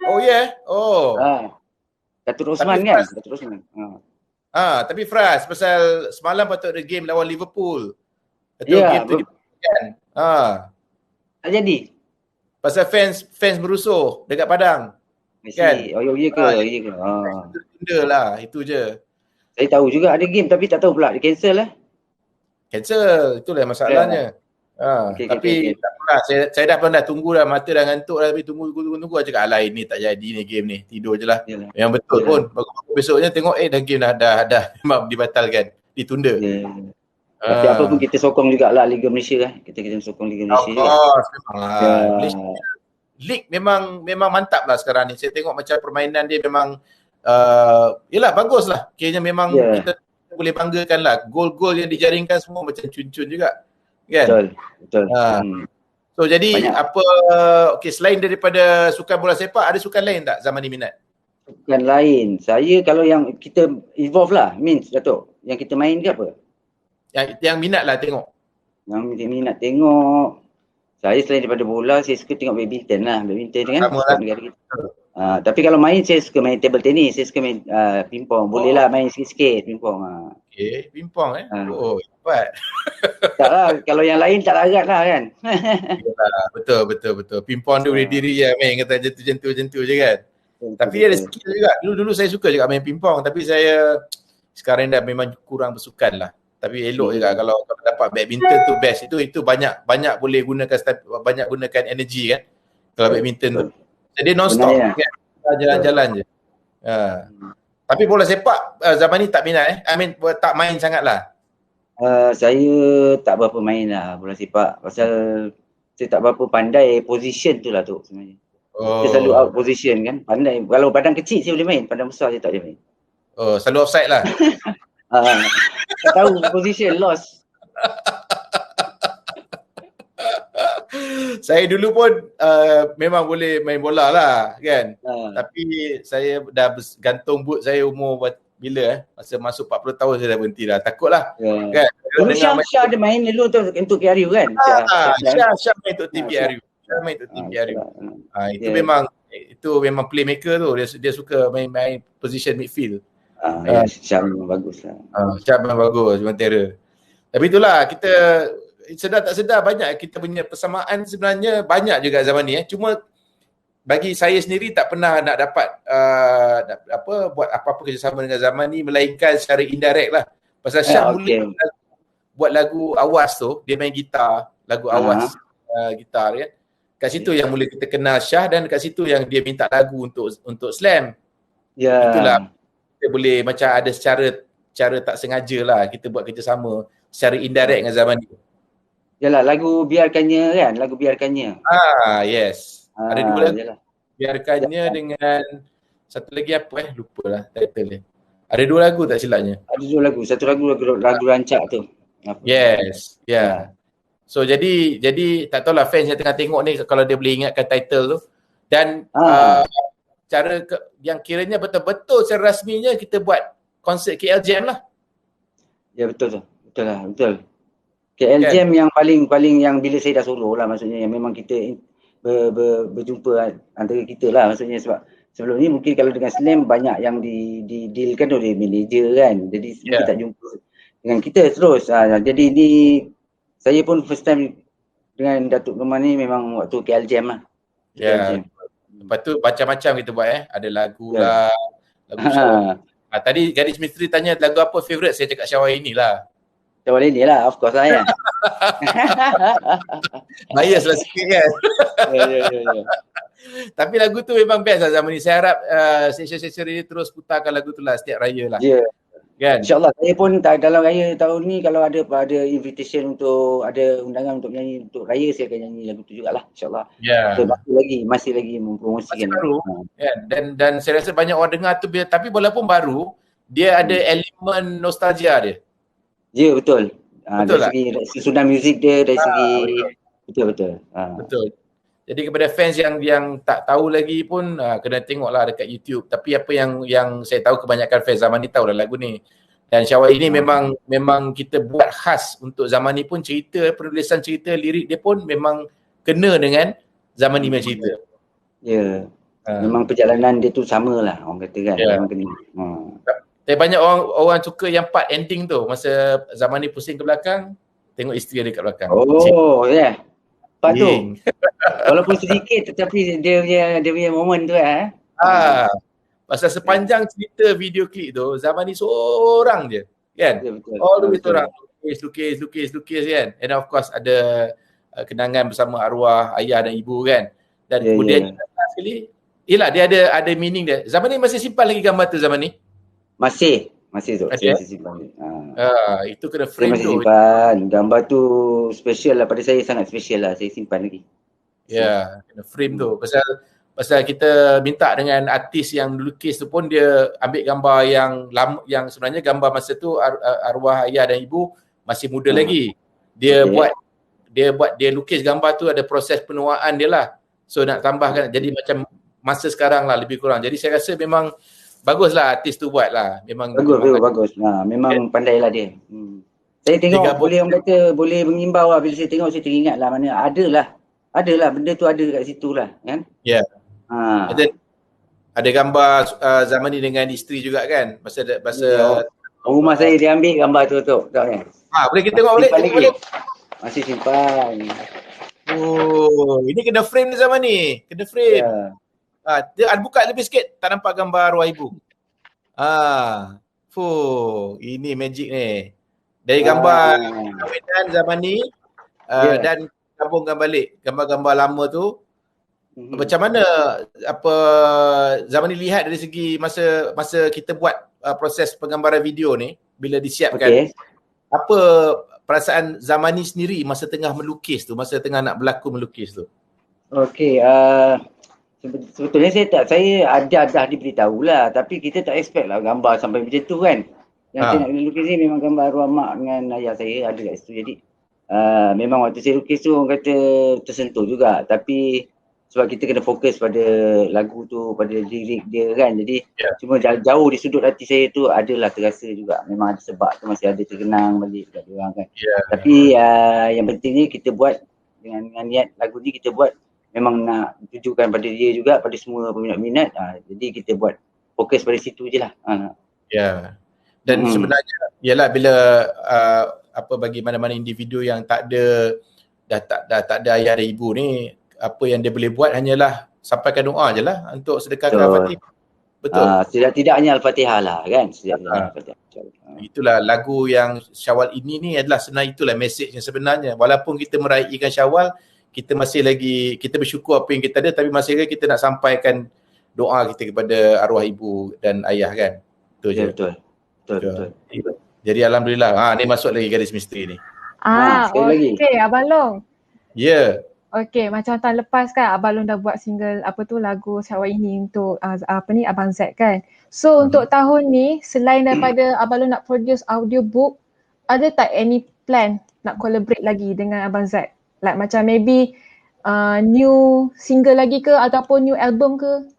Oh ya? Oh. Datuk Rosman kan? Datuk Rosman. Tapi Fras, pasal semalam patut ada game lawan Liverpool. Game tu kan? Tak jadi? Pasal fans berusuh dekat padang. Kan? Ya ke? Tunda lah, itu je. Saya tahu juga ada game tapi tak tahu pula, dia cancel lah. Cancel, itulah masalahnya. Tapi tak apalah, saya dah pernah tunggu dah, mata dah ngantuk dah, tapi tunggu cakap alah ini tak jadi ni game ni, tidur je lah. Yang betul pun besoknya tengok dah game dah memang dibatalkan, ditunda. Tapi apa pun kita sokong jugalah Liga Malaysia lah. Kita sokong Liga Malaysia. Malaysia League memang mantap lah sekarang ni. Saya tengok macam permainan dia memang yelah bagus lah. Kayaknya memang kita boleh banggakan lah. Gol-gol yang dijaringkan semua macam cun-cun juga. Kan? Betul. So jadi selain daripada sukan bola sepak, ada sukan lain tak zaman ni minat? Sukan lain. Saya kalau yang kita evolve lah, Datuk. Yang kita main ke apa? Yang minat lah tengok. Yang minat tengok. Saya selain daripada bola, saya suka tengok badminton lah. Badminton kan sport negara kita. Tapi kalau main, saya suka main table tennis. Saya suka main pingpong. Boleh lah main sikit-sikit pingpong. Okay, pingpong dapat. Tak lah, kalau yang lain tak larat lah kan. Betul. Pingpong tu boleh diri je main, kata jentuh-jentuh je kan. Tapi ada skill juga. Dulu saya suka juga main pingpong. Tapi saya sekarang dah memang kurang bersukan lah. Tapi elok juga kalau dapat badminton tu best. Itu banyak boleh gunakan energi kan. Kalau badminton tu. Jadi non-stop kan. Jalan-jalan je. Tapi bola sepak zaman ni tak minat tak main sangat lah. Saya tak berapa main lah bola sepak. Pasal saya tak berapa pandai position tu lah tu sebenarnya. Saya selalu out position kan. Pandai. Kalau badan kecil saya boleh main. Badan besar saya tak boleh main. Selalu offside lah. Tak tahu position, lost. Saya dulu pun memang boleh main bola lah kan. Tapi saya dah gantung boot saya umur bila Masa masuk 40 tahun saya dah berhenti dah. Takut lah kan. Dulu Syah ada main dulu untuk KRU kan. Syah main untuk TPRU. Itu memang playmaker tu. Dia suka main position midfield. Syah memang bagus lah. Syah memang bagus, memang terror. Tapi itulah, kita sedar tak sedar banyak kita punya persamaan sebenarnya banyak juga zaman ni. Cuma bagi saya sendiri tak pernah nak dapat buat apa-apa kerjasama dengan zaman ni melainkan secara indirect lah. Pasal Syah mula buat lagu Awas tu, dia main gitar, lagu Awas gitar kan. Kat situ yang mula kita kenal Syah dan kat situ yang dia minta lagu untuk Slam. Itulah kita boleh macam ada cara tak sengaja lah kita buat kerjasama secara indirect dengan zaman ni. Yalah, lagu Biarkannya kan, lagu Biarkannya. Yes. Ada dua lagu. Biarkannya dengan satu lagi apa lupalah title dia. Ada dua lagu tak silapnya? Ada dua lagu, satu lagu rancak tu. Yes. So jadi tak tahulah fans yang tengah tengok ni kalau dia boleh ingatkan title tu. Dan cara yang kiranya betul-betul secara rasminya kita buat konsert KL Jam lah. Ya betul lah. KL Jam yang paling yang bila saya dah solo lah, maksudnya yang memang kita berjumpa antara kita lah, maksudnya sebab sebelum ni mungkin kalau dengan Slam banyak yang di dealkan oleh manager kan, jadi kita tak jumpa dengan kita terus. Jadi ni saya pun first time dengan Datuk Norman ni memang waktu KL Jam lah. Lepas tu macam-macam kita buat ada lagu lah, lagu show. Tadi gadis misteri tanya lagu apa favourite, saya cakap Syawal inilah. Syawal inilah, of course lah ya. Bias lah sikit kan. Ya. Tapi lagu tu memang best lah zaman ni. Saya harap stesen-stesen ini terus putarkan lagu tu lah setiap raya lah. Kan? InsyaAllah saya pun dalam raya tahun ni kalau ada invitation untuk ada undangan untuk nyanyi untuk raya, saya akan nyanyi lagu tu jugalah insyaAllah. Ya. Masih lagi mempromosikan. Masih baru kan? Dan saya rasa banyak orang dengar tu tapi walaupun baru, dia ada elemen nostalgia dia. Ya betul. Betul dari segi susunan muzik dia, dari segi betul. Betul. Jadi kepada fans yang tak tahu lagi pun kena tengoklah dekat YouTube. Tapi apa yang saya tahu kebanyakan fans zaman ni tahu dah lagu ni. Dan Syawal ini memang kita buat khas untuk zaman ni pun, penulisan cerita, lirik dia pun memang kena dengan zaman ni punya cerita. Ya. Memang perjalanan dia tu samalah orang kata kan. Memang kena. Tapi banyak orang suka yang part ending tu, masa zaman ni pusing ke belakang, tengok isteri dia kat belakang. Oh, ya. Yeah. Part tu. Walaupun sedikit tetapi dia punya moment tu pasal sepanjang cerita video klip tu, zaman ni seorang je kan. All the way seorang lukis kan. And of course ada kenangan bersama arwah ayah dan ibu kan. Dan kemudian sekali, yelah dia ada meaning dia. Zaman ni masih simpan lagi gambar tu zaman ni? Masih tu. Saya masih simpan. Itu kena frame tu. Saya masih simpan. Gambar tu special lah pada saya, sangat special lah. Saya simpan lagi. Ya, kena frame tu. Pasal kita minta dengan artis yang lukis tu pun dia ambil gambar yang lama, yang sebenarnya gambar masa tu arwah ayah dan ibu masih muda lagi. Dia lukis gambar tu, ada proses penuaan dia lah. So nak tambahkan jadi macam masa sekarang lah lebih kurang. Jadi saya rasa memang baguslah artis tu buat lah. Bagus. Memang pandai lah dia. Saya tengok boleh mengimbau lah. Bila saya tengok saya teringat lah mana adalah benda tu ada kat situ lah kan. Ya. Ada gambar zaman ni dengan isteri juga kan. Masa rumah saya dia ambil gambar tu tak kan. Boleh kita tengok boleh. Masih simpan. Oh, ini kena frame ni zaman ni. Kena frame. Dia buka lebih sikit, tak nampak gambar arwah ibu. Ini magic ni. Dari gambar kawinan zaman ni dan gabungkan balik gambar-gambar lama tu. Macam mana zaman ni lihat dari segi masa kita buat proses penggambaran video ni bila disiapkan. Apa perasaan zaman ni sendiri masa tengah melukis tu, masa tengah nak berlaku melukis tu? Okey, sebetulnya saya ada diberitahu lah, tapi kita tak expect lah gambar sampai macam tu kan. Yang saya nak lukis ni memang gambar arwah mak dengan ayah saya ada kat situ. Jadi memang waktu saya lukis tu orang kata tersentuh juga, tapi sebab kita kena fokus pada lagu tu, pada lirik dia kan. Jadi cuma jauh di sudut hati saya tu adalah terasa juga. Memang ada sebab tu masih ada terkenang balik kat dia orang kan. Tapi yang pentingnya kita buat dengan niat lagu ni kita buat memang nak tujukan pada dia juga, pada semua peminat-minat. Jadi kita buat fokus pada situ je lah. Dan sebenarnya ialah bila bagi mana-mana individu yang tak ada ayah dan ibu ni, apa yang dia boleh buat hanyalah sampaikan doa je lah untuk sedekahkan Al-Fatihah. Betul. Tidak-tidaknya Al-Fatihah lah kan. Itulah lagu yang Syawal ini ni adalah sebenarnya itulah message yang sebenarnya. Walaupun kita meraihkan Syawal, kita bersyukur apa yang kita ada, tapi masih lagi kita nak sampaikan doa kita kepada arwah ibu dan ayah kan. Betul. Jadi alhamdulillah. Ni masuk lagi garis misteri ni. Okey Abang Long. Ya. Okey, macam tahun lepas kan Abang Long dah buat single lagu Syawal ini untuk Abang Z kan. So untuk tahun ni selain daripada Abang Long nak produce audiobook, ada tak any plan nak collaborate lagi dengan Abang Z? Like macam maybe new single lagi ke ataupun new album ke?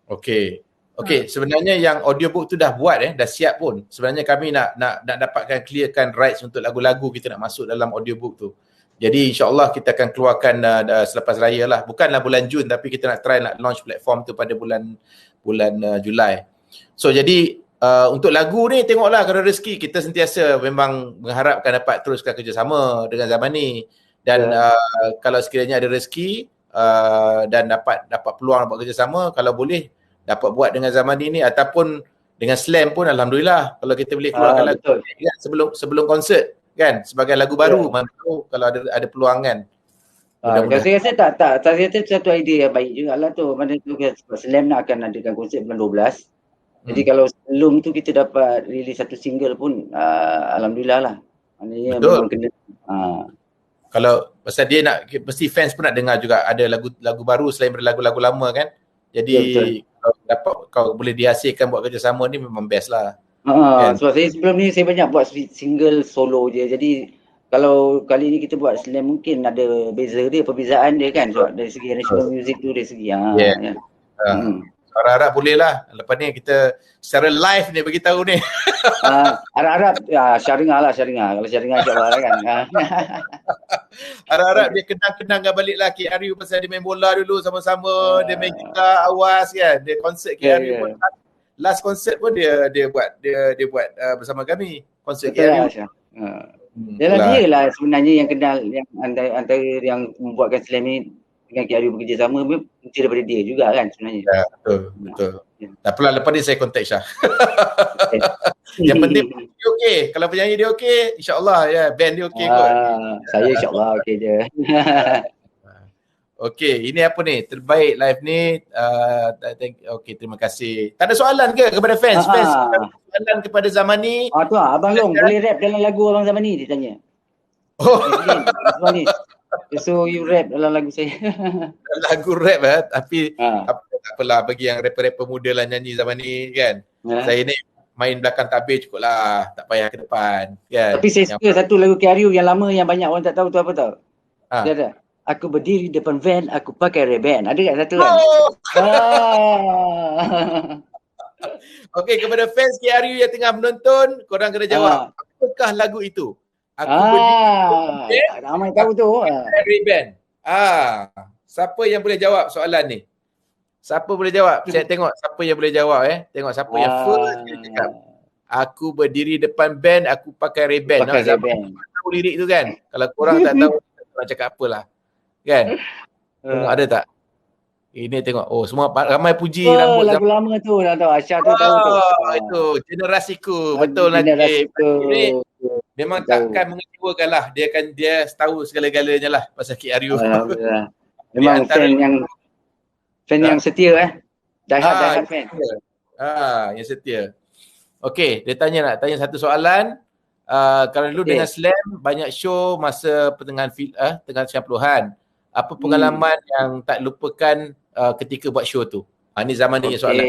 Okey, sebenarnya yang audiobook tu dah buat dah siap pun. Sebenarnya kami nak dapatkan clearkan rights untuk lagu-lagu kita nak masuk dalam audiobook tu. Jadi insyaAllah kita akan keluarkan selepas raya lah. Bukanlah bulan Jun, tapi kita nak try nak launch platform tu pada bulan Julai. So jadi untuk lagu ni tengoklah kalau rezeki, kita sentiasa memang mengharapkan dapat teruskan kerjasama dengan zaman ni. Dan kalau sekiranya ada rezeki dan dapat peluang buat kerjasama, kalau boleh dapat buat dengan zaman ni ataupun dengan Slam pun alhamdulillah. Kalau kita boleh keluarkan lagu kan, sebelum konsert kan, sebagai lagu baru, kalau ada peluang kan. Saya rasa tak rasa satu idea yang baik jugalah tu. Mana tu Slam nak akan adakan konsert bulan 12. Jadi kalau sebelum tu kita dapat release satu single pun alhamdulillah lah. Maknanya memang kena kalau pasal dia nak, mesti fans pun nak dengar juga ada lagu baru selain daripada lagu-lagu lama kan. Jadi kalau dapat, kau boleh dihasilkan buat kerjasama ni memang best lah. Kan? Sebab saya sebelum ni saya banyak buat single solo je. Jadi kalau kali ni kita buat slam mungkin ada perbezaan dia kan. Sebab dari segi national music tu, dari segi harap-harap boleh lah. Lepas ni kita secara live ni beritahu ni. Harap-harap Syarengah. Kalau Syarengah insyaAllah kan. Harap-harap dia kenang-kenang balik lah KRU pasal dia main bola dulu sama-sama. Dia main gitar awas kan. Dia konsert KRU pun. Last konsert pun dia buat bersama kami. Konsert KRU. Dia lah sebenarnya yang kenal, yang antara yang membuatkan slam ni dengan KRU bekerjasama mesti daripada dia juga kan sebenarnya. Ya, betul. Tak apalah, lepas ni saya kontak Syah. Yang penting dia okey. Kalau penyanyi dia okey, insya-Allah ya, band dia okey kot. Saya insya-Allah okey je. Okey, ini apa ni? Terbaik live ni. Okey, terima kasih. Tak ada soalan ke kepada fans? Soalan kepada Zamani. Tu Abang Long boleh rap dalam lagu Abang Zamani, dia tanya. So you rap dalam lagu saya. Lagu rap tapi tak apalah, bagi yang rapper-rapper muda lah nyanyi zaman ni kan. Saya ni main belakang tabir cukup lah, tak payah ke depan kan. Tapi saya suka satu lagu KRU yang lama yang banyak orang tak tahu tu apa tau. Dia ada, aku berdiri depan van, aku pakai Ray-Ban. Ada kat satu kan? Okey, kepada fans KRU yang tengah menonton, korang kena jawab apakah lagu itu? Ramai tahu tu. Ray-Ban. Siapa yang boleh jawab soalan ni? Siapa boleh jawab? Saya tengok siapa yang boleh jawab Tengok siapa yang first dia cakap. Aku berdiri depan band, aku pakai Ray-Ban. Tahu lirik tu kan? Kalau korang tak tahu, korang cakap apalah. Kan? Tengok ada tak? Ini tengok. Semua ramai puji rambut. Lagu lama tu dah tahu. Aisyah tu tahu tu. Itu generasiku. Betul lah. Ini memang takkan mengecewakan lah. Dia tahu segala-galanya lah pasal KRU. Memang fan yang setia Dahsyat fan. Yang setia. Okey, dia nak tanya satu soalan. Kalau dulu dengan Slam banyak show masa pertengahan 90-an. Apa pengalaman yang tak lupakan ketika buat show tu? Ni zaman ni soalan.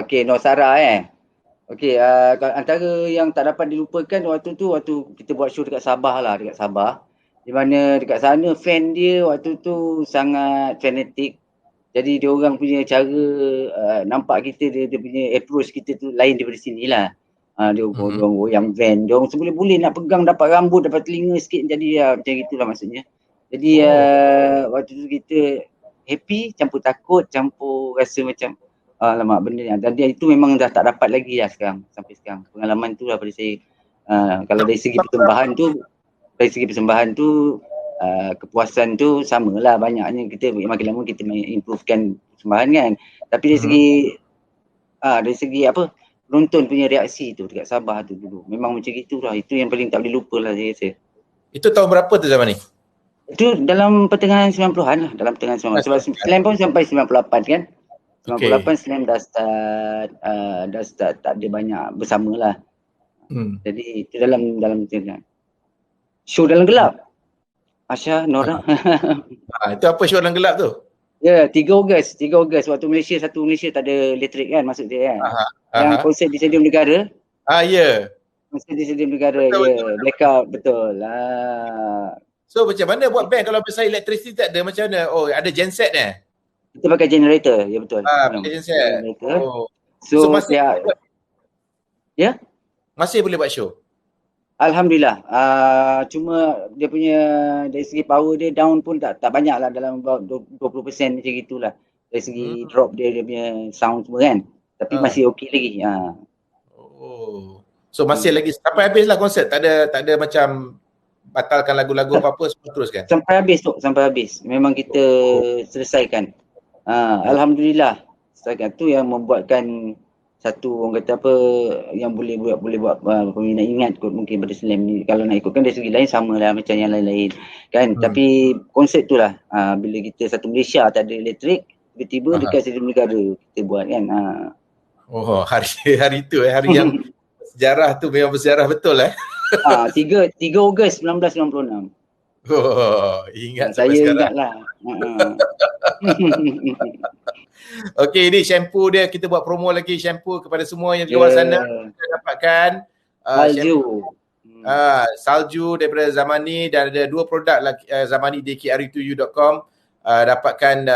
Okey, Nosara Okey, antara yang tak dapat dilupakan waktu kita buat show dekat Sabah lah, Di mana dekat sana fan dia waktu tu sangat fanatik. Jadi dia orang punya cara nampak kita, dia punya approach kita tu lain daripada sini lah. Dia orang goyang van, dia orang seboleh-boleh nak pegang, dapat rambut, dapat telinga sikit, jadi macam itulah maksudnya. Jadi waktu tu kita happy, campur takut, campur rasa macam alamak benda ni. Dan itu memang dah tak dapat lagi lah sampai sekarang. Pengalaman tu lah pada saya. Kalau dari segi persembahan tu, kepuasan tu samalah, banyaknya kita makin lama kita improvekan persembahan kan. Tapi dari segi penonton punya reaksi tu dekat Sabah tu dulu memang macam gitulah. Itu yang paling tak boleh lupa lah saya rasa. Itu tahun berapa tu zaman ni? Itu dalam pertengahan 90-an lah, dalam pertengahan 90-an. Sebab Slam pun sampai 98 kan. 98 Slam dah start tak ada banyak bersama lah. Jadi itu dalam show dalam gelap. Asya, Nora. Itu apa show dalam gelap tu? Ya, 3 Ogos waktu Malaysia tak ada elektrik kan, masuk dia kan. Yang konsert di Stadium Negara. Konsert di Stadium Negara, blackout, betul. So macam mana buat band kalau besar elektrisiti tak ada, macam mana? Ada genset Kita pakai generator, ya betul. Pakai genset. So masih masih boleh buat show? Alhamdulillah. Cuma dia punya dari segi power dia down pun tak banyak lah, dalam about 20% macam gitulah. Dari segi drop dia punya sound semua kan. Tapi masih okey lagi. So masih lagi sampai habis lah konsert. Tak ada macam batalkan lagu-lagu apa-apa, semua terus kan? Sampai habis. Memang kita selesaikan. Alhamdulillah. Selesaikan tu yang membuatkan satu orang kata yang boleh buat peminat ingat kot mungkin pada Slam ni. Kalau nak ikutkan dari segi lain samalah macam yang lain-lain kan. Tapi konsep tu lah, bila kita satu Malaysia tak ada elektrik, tiba-tiba dekat Stadium Negara kita buat kan. Oh, hari tu hari yang sejarah tu memang bersejarah betul 3 Ogos 1996. Oh, ingat sampai saya sekarang. Ingatlah. Okey, ini shampoo dia, kita buat promo lagi shampoo kepada semua yang di luar sana. Kita dapatkan salju. Salju daripada Zamani, dan ada 2 produk lagi, Zamani di KRU2U.com. Dapatkan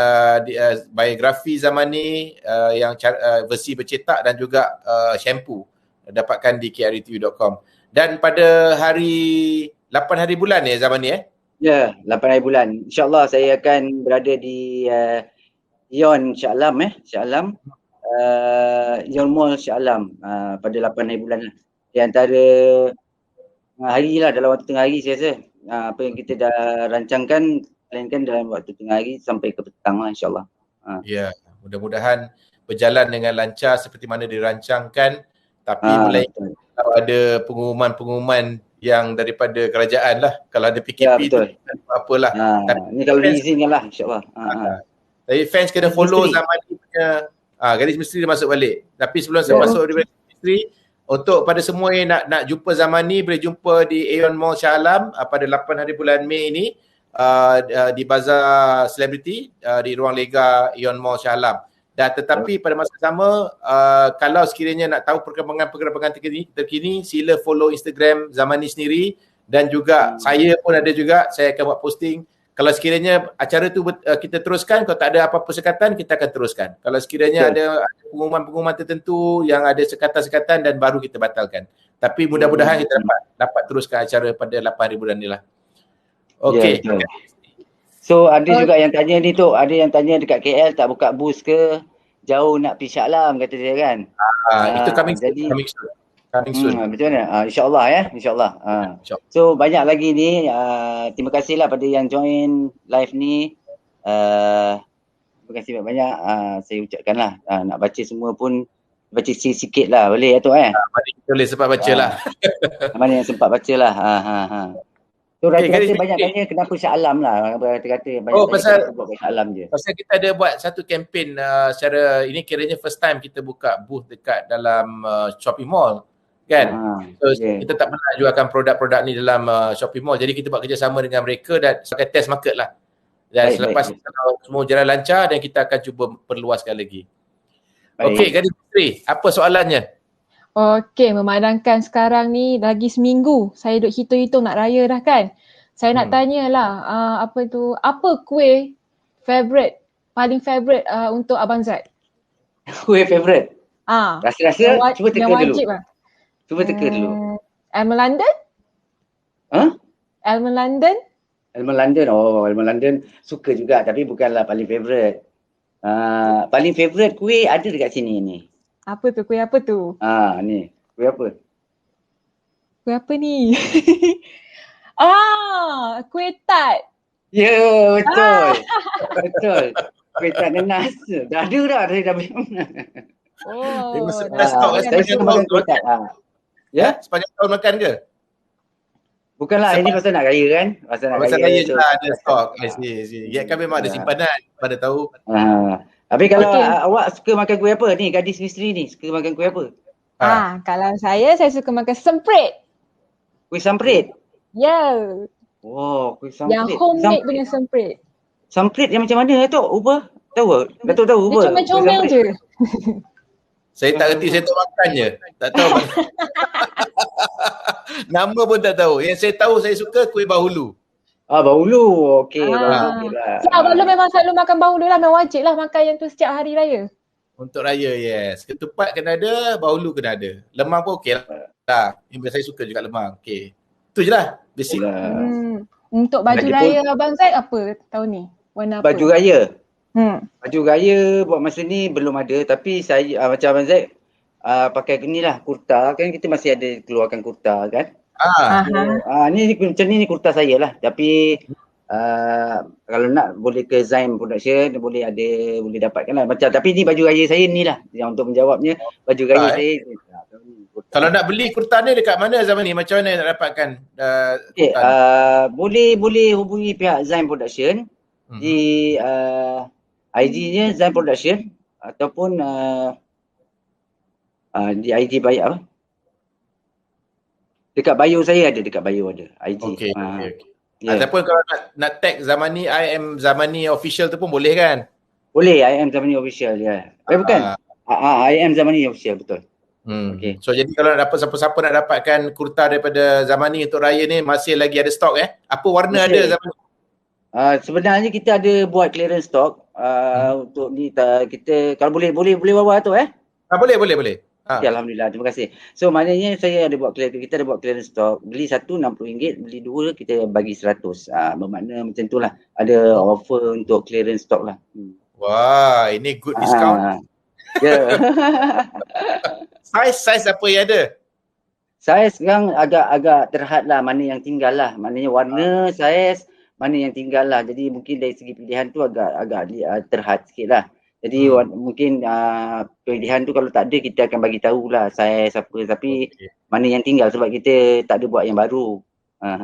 biografi Zamani yang versi bercetak dan juga shampoo. Dapatkan di KRU2U.com. Dan pada 8 hari bulan Zamani Ya, 8 hari bulan. InsyaAllah saya akan berada di Ion Shah Alam Ion Mall Shah Alam pada 8 hari bulan lah. Di antara hari lah, dalam waktu tengah hari saya rasa. Apa yang kita dah rancangkan, lainkan dalam waktu tengah hari sampai ke petang lah insyaAllah. Ya, mudah-mudahan berjalan dengan lancar seperti mana dirancangkan. Tapi melainkan kalau ada pengumuman-pengumuman yang daripada kerajaan lah. Kalau ada PKP tu apalah. Tapi ni kalau diizinkan lah insyaAllah. Tapi fans kena follow Zamani punya Gadis Misteri dia masuk balik. Tapi sebelum saya masuk di Gadis Misteri, untuk pada semua yang nak jumpa Zamani, boleh jumpa di Aeon Mall Shah Alam pada 8 hari bulan Mei ini di Bazar Celebrity di ruang lega Aeon Mall Shah Alam. Dan tetapi pada masa sama, kalau sekiranya nak tahu perkembangan terkini, sila follow Instagram Zamani sendiri, dan juga saya pun ada juga, saya akan buat posting. Kalau sekiranya acara tu kita teruskan, kalau tak ada apa-apa sekatan, kita akan teruskan. Kalau sekiranya ada pengumuman-pengumuman tertentu yang ada sekatan-sekatan, dan baru kita batalkan. Tapi mudah-mudahan kita dapat teruskan acara pada 8 hari bulan ni lah. Okey. So ada juga yang tanya ni tu, ada yang tanya dekat KL tak buka bus ke, jauh nak pergi Shah Alam kata dia kan. Itu coming soon. Betul mana? InsyaAllah InsyaAllah. So banyak lagi ni, terima kasihlah pada yang join live ni. Terima kasih banyak-banyak. Saya ucapkan lah, nak baca semua pun baca sikit lah, boleh tu Mari kita boleh sempat baca lah. Mana yang sempat baca lah. So rata-rata banyak tanya kenapa Shah Alam lah. Kata-kata banyak pasal buat Shah Alam je. Pasal kita ada buat satu kempen secara, ini kiranya first time kita buka booth dekat dalam shopping mall kan. Kita tak pernah jualkan produk-produk ni dalam shopping mall. Jadi kita buat kerjasama dengan mereka dan sebagai test market lah. Dan selepas kalau semua jalan lancar, dan kita akan cuba perluaskan lagi. Okey, Gadis Misteri, apa soalannya? Okey, memandangkan sekarang ni lagi seminggu saya duk hitung-hitung nak raya dah kan. Saya nak tanyalah apa kuih paling favorite untuk Abang Zat? Kuih favorite? Rasa-rasa cuba teka dulu. Cuba teka dulu. Almond London? Almond London? Almond London, Almond London suka juga tapi bukanlah paling favorite. Paling favorite kuih ada dekat sini ni. Apa tu? Kuih apa tu? Ni. Kuih apa? Kuih apa ni? Kuih tart. Ya, betul. Betul. Kuih tart nanas. Dah ada dah. Saya dah beli. Saya suka makan kuih tart. Ya? Sepanjang tahun makan ke? Bukanlah, ini pasal nak raya kan? Pasal nak raya lah ada stok. Ya kan memang ada simpanan. Pada tahu. Tapi kalau awak suka makan kuih apa ni? Gadis Misteri ni suka makan kuih apa? Kalau saya suka makan semprit. Kuih semprit? Ya. Kuih semprit. Yang homemade punya semprit. Semprit yang macam mana Datuk? Upa? Tahu? Datuk tahu upa? Dia comel je. Saya tak reti, saya tak makan je. Tak tahu. Nama pun tak tahu. Yang saya tahu, saya suka kuih bahulu. Bahulu. Okey. Bahulu lah. Abang Lu memang selalu makan bahulu lah. Memang wajib lah makan yang tu setiap hari raya. Untuk raya, yes. Ketupat kena ada, bahulu kena ada. Lemang pun okey lah. Saya suka juga lemang. Okey. Itu je lah. Basic. Untuk baju raya Abang Zaid apa tahun ni? Warna apa? Baju raya? Baju raya buat masa ni belum ada. Tapi saya macam Abang Zaid pakai ni lah, kurta. Kan kita masih ada keluarkan kurta kan. Ni macam ni kurta saya lah. Tapi kalau nak boleh ke Zain Production, boleh dapatkan lah. Macam, tapi ni baju raya saya ni lah. Yang untuk menjawabnya, baju raya saya. Kalau nak beli kurta ni dekat mana zaman ni? Macam mana nak dapatkan? Boleh hubungi pihak Zain Production di IG-nya Zain Production ataupun Di IG bio apa? Dekat bio saya ada, dekat bio ada IG. Okey. Yeah. Ataupun kalau nak tag Zamani, I am Zamani official tu pun boleh kan? Boleh, I am Zamani official ya. Bukan. I am Zamani official, betul. Okay. So jadi kalau nak dapat siapa-siapa nak dapatkan kurta daripada Zamani untuk raya ni masih lagi ada stok Apa warna ada Zamani? Sebenarnya kita ada buat clearance stock untuk ni kita kalau boleh bawa tu Boleh. Okay, alhamdulillah, terima kasih. So maknanya kita ada buat clearance stock. Beli satu RM60, beli dua kita bagi 100. Bermakna macam tu lah. Ada offer untuk clearance stock lah. Wah, ini good discount. Ya. Size apa yang ada? Saiz sekarang agak terhad lah, mana yang tinggal lah. Maknanya warna, saiz, mana yang tinggal lah. Jadi mungkin dari segi pilihan tu agak terhad sikit lah. Jadi mungkin pilihan tu kalau tak ada kita akan bagi tahu lah saiz apa. Tapi mana yang tinggal sebab kita tak ada buat yang baru.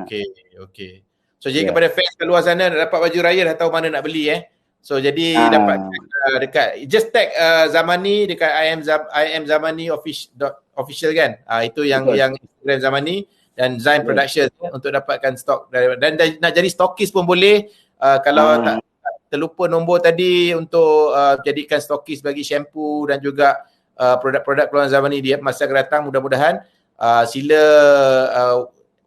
Okay. So jadi kepada fans kat luar sana nak dapat baju raya dah tahu mana nak beli So jadi dapat dekat just tag Zamani dekat I am Zamani official kan. Itu yang Instagram Zamani dan Zain Production untuk dapatkan stok dan nak jadi stokis pun boleh kalau tak terlupa nombor tadi untuk jadikan stokis bagi shampoo dan juga produk-produk keluaran Zamani di masa akan datang mudah-mudahan sila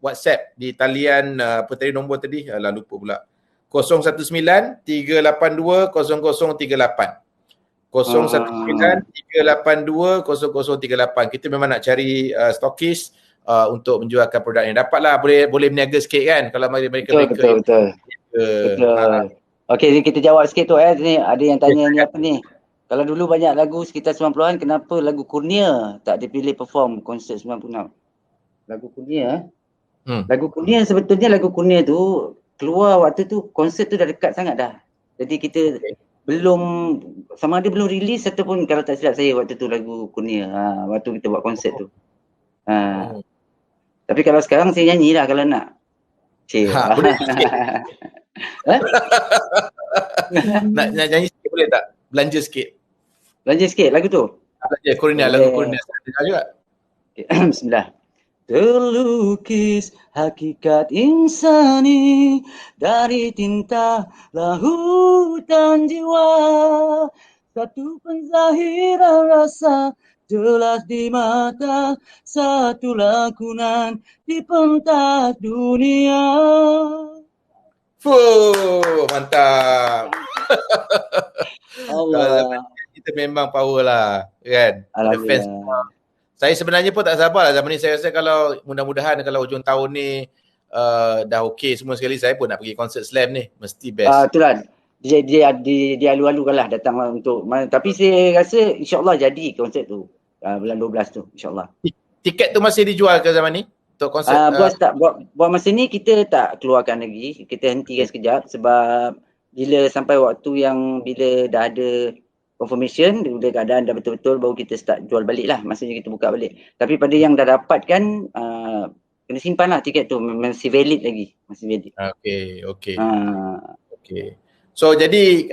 WhatsApp di talian apa tadi nombor tadi lupa pula 019-382-0038 019-382-0038. Kita memang nak cari stokis untuk menjualkan produk ni. Dapatlah boleh berniaga sikit kan kalau mereka betul. Okey, ni kita jawab sikit tu ni ada yang tanya ni apa ni. Kalau dulu banyak lagu sekitar 90-an, kenapa lagu Kurnia tak dipilih perform konsert 96? Lagu Kurnia Lagu Kurnia sebetulnya lagu Kurnia tu keluar waktu tu konsert tu dah dekat sangat dah. Jadi kita belum sama ada belum release ataupun kalau tak silap saya waktu tu lagu Kurnia waktu kita buat konsert tu. Tapi kalau sekarang saya nyanyi lah kalau nak. Boleh sikit. nak nyanyi sikit boleh tak? Belanja sikit lagu tu. Belanja Kurnia, lagu Kurnia ada juga. Bismillah. Terlukis hakikat insani dari tinta lautan jiwa, satu penzahiran rasa jelas di mata, satu lakonan di pentas dunia. Mantap. Allah. Kita memang power lah kan. The fans. Saya sebenarnya pun tak sabar lah zaman ni. Saya rasa kalau mudah-mudahan kalau hujung tahun ni dah okey semua sekali, saya pun nak pergi konsert Slam ni. Mesti best. Itulah. Dia alu-alu lah datang untuk. Tapi saya rasa insyaAllah jadi konsert tu. Bulan 12 tu insyaAllah. Tiket tu masih dijual ke zaman ni? Untuk konsert? Buat masa ni kita tak keluarkan lagi. Kita hentikan sekejap sebab bila sampai waktu yang bila dah ada confirmation, bila keadaan dah betul-betul baru kita start jual balik lah. Maksudnya kita buka balik. Tapi pada yang dah dapatkan, kena simpan lah tiket tu. Masih valid lagi. Okay. So jadi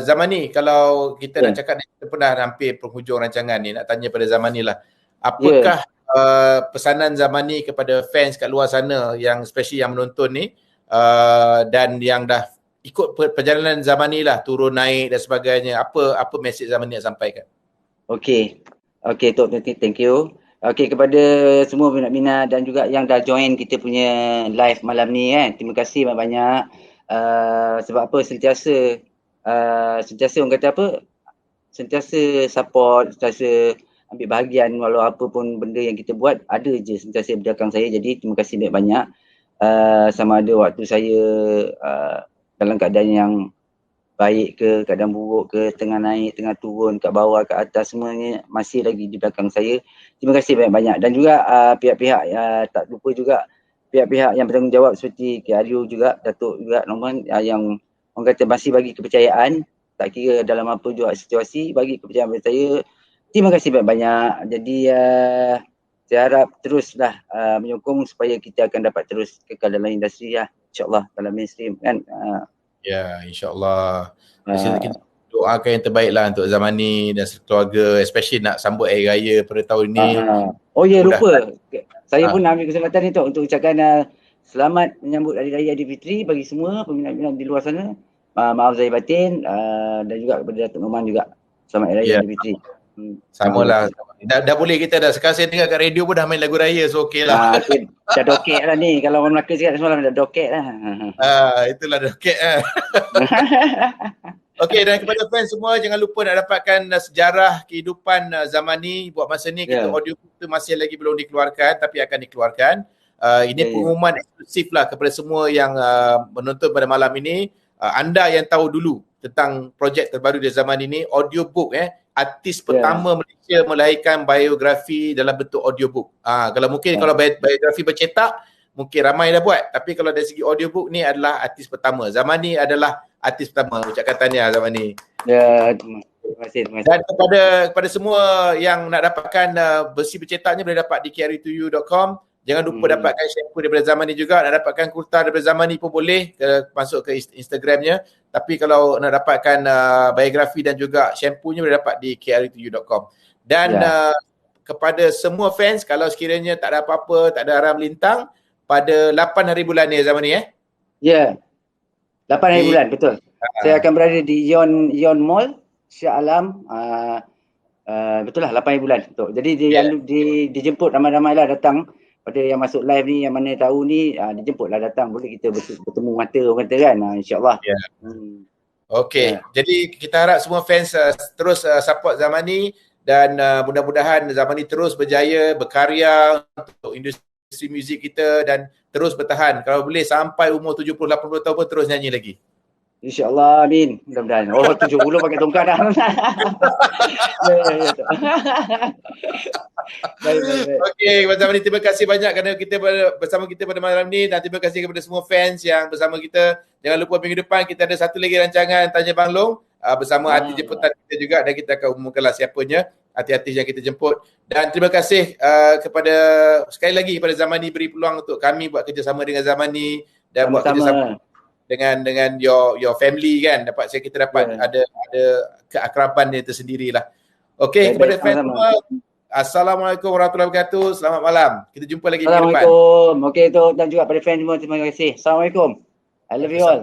zaman ni kalau kita nak cakap kita pernah hampir penghujung rancangan ni, nak tanya pada zaman ni lah. Apakah pesanan zaman ni kepada fans kat luar sana yang especially yang menonton ni dan yang dah ikut perjalanan zaman ni lah, turun naik dan sebagainya, apa mesej zaman ni nak sampaikan? Okay Tok, thank you. Okay, kepada semua minat-minat dan juga yang dah join kita punya live malam ni terima kasih banyak-banyak. Sebab apa, sentiasa orang kata apa, sentiasa support, sentiasa ambil bahagian walau apa pun benda yang kita buat, ada je sentiasa belakang saya. Jadi terima kasih banyak-banyak. Sama ada waktu saya dalam keadaan yang baik ke, keadaan buruk ke, tengah naik, tengah turun, kat bawah, kat atas, semuanya masih lagi di belakang saya. Terima kasih banyak-banyak. Dan juga pihak-pihak, tak lupa juga pihak-pihak yang bertanggungjawab seperti K. Aryo juga, Datuk juga, Norman, yang orang kata masih bagi kepercayaan, tak kira dalam apa juga situasi, bagi kepercayaan kepada saya. Terima kasih banyak-banyak. Jadi saya harap teruslah menyokong supaya kita akan dapat terus kekal dalam industri lah. InsyaAllah dalam mainstream kan. Ya, insyaAllah. doakan yang terbaik lah untuk Zamani dan keluarga, especially nak sambut hari raya pada tahun ni. Oh ya, lupa. Saya pun ambil kesempatan ni untuk ucapkan selamat menyambut Hari Raya Aidilfitri bagi semua peminat-peminat di luar sana. Maaf zahir batin dan juga kepada Datuk Noman juga. Selamat Hari Raya Aidilfitri. Sama lah. Dah boleh kita dah. Sekarang saya dengar kat radio pun dah main lagu raya, so okey lah. Dah dokek lah ni. Kalau orang Melaka cakap semalam dah dokek lah. Itulah dokek lah. Okey, dan kepada fans semua, jangan lupa nak dapatkan sejarah kehidupan Zamani. Buat masa ni kita audio tu masih lagi belum dikeluarkan, tapi akan dikeluarkan. Ini pengumuman eksklusif lah kepada semua yang menonton pada malam ini. Anda yang tahu dulu tentang projek terbaru di Zamani ini, audiobook artis pertama Malaysia melahirkan biografi dalam bentuk audiobook. Kalau mungkin kalau biografi bercetak, mungkin ramai dah buat. Tapi kalau dari segi audiobook ni adalah artis pertama. Zamani adalah artis pertama. Ucapkan tahniah Zamani. Ya, terima kasih. Dan kepada semua yang nak dapatkan versi bercetaknya boleh dapat di kri2u.com. Jangan lupa dapatkan shampoo daripada Zamani juga. Nak dapatkan kurta daripada Zamani pun boleh. Masuk ke Instagramnya. Tapi kalau nak dapatkan biografi dan juga shampoo-nya boleh dapat di kri2u.com. Dan kepada semua fans, kalau sekiranya tak ada apa-apa, tak ada haram lintang, pada 8 hari bulan ni Zamani Ya. 8 hari bulan, betul. Saya akan berada di Ion Mall, Shah Alam. Betul lah, 8 hari bulan. Betul. Jadi dijemput ramai-ramai lah datang. Pada yang masuk live ni, yang mana tahu ni, dijemputlah datang. Boleh kita bertemu mata orang kata kan, insyaAllah. Okey, jadi kita harap semua fans terus support Zamani dan mudah-mudahan Zamani terus berjaya, berkarya untuk industri muzik kita dan terus bertahan. Kalau boleh sampai umur 70-80 tahun pun terus nyanyi lagi. InsyaAllah, amin. Mudah-mudahan. 70 pakai tongkat dah. Baik. Okey, Abang Zamani, terima kasih banyak kerana kita bersama kita pada malam ni dan terima kasih kepada semua fans yang bersama kita. Jangan lupa minggu depan kita ada satu lagi rancangan Tanya Bang Long bersama artis jemputan kita juga dan kita akan umumkanlah siapanya artis-artis yang kita jemput. Dan terima kasih kepada sekali lagi kepada Zamani beri peluang untuk kami buat kerjasama dengan Zamani dan buat kerjasama dengan your family kan. Kita dapat ada keakraban dia tersendirilah. Okey, kepada fans semua, Assalamualaikum warahmatullahi wabarakatuh. Selamat malam. Kita jumpa lagi minggu depan. Assalamualaikum. Okey tu dan juga pada fans semua terima kasih. Assalamualaikum. I love you all.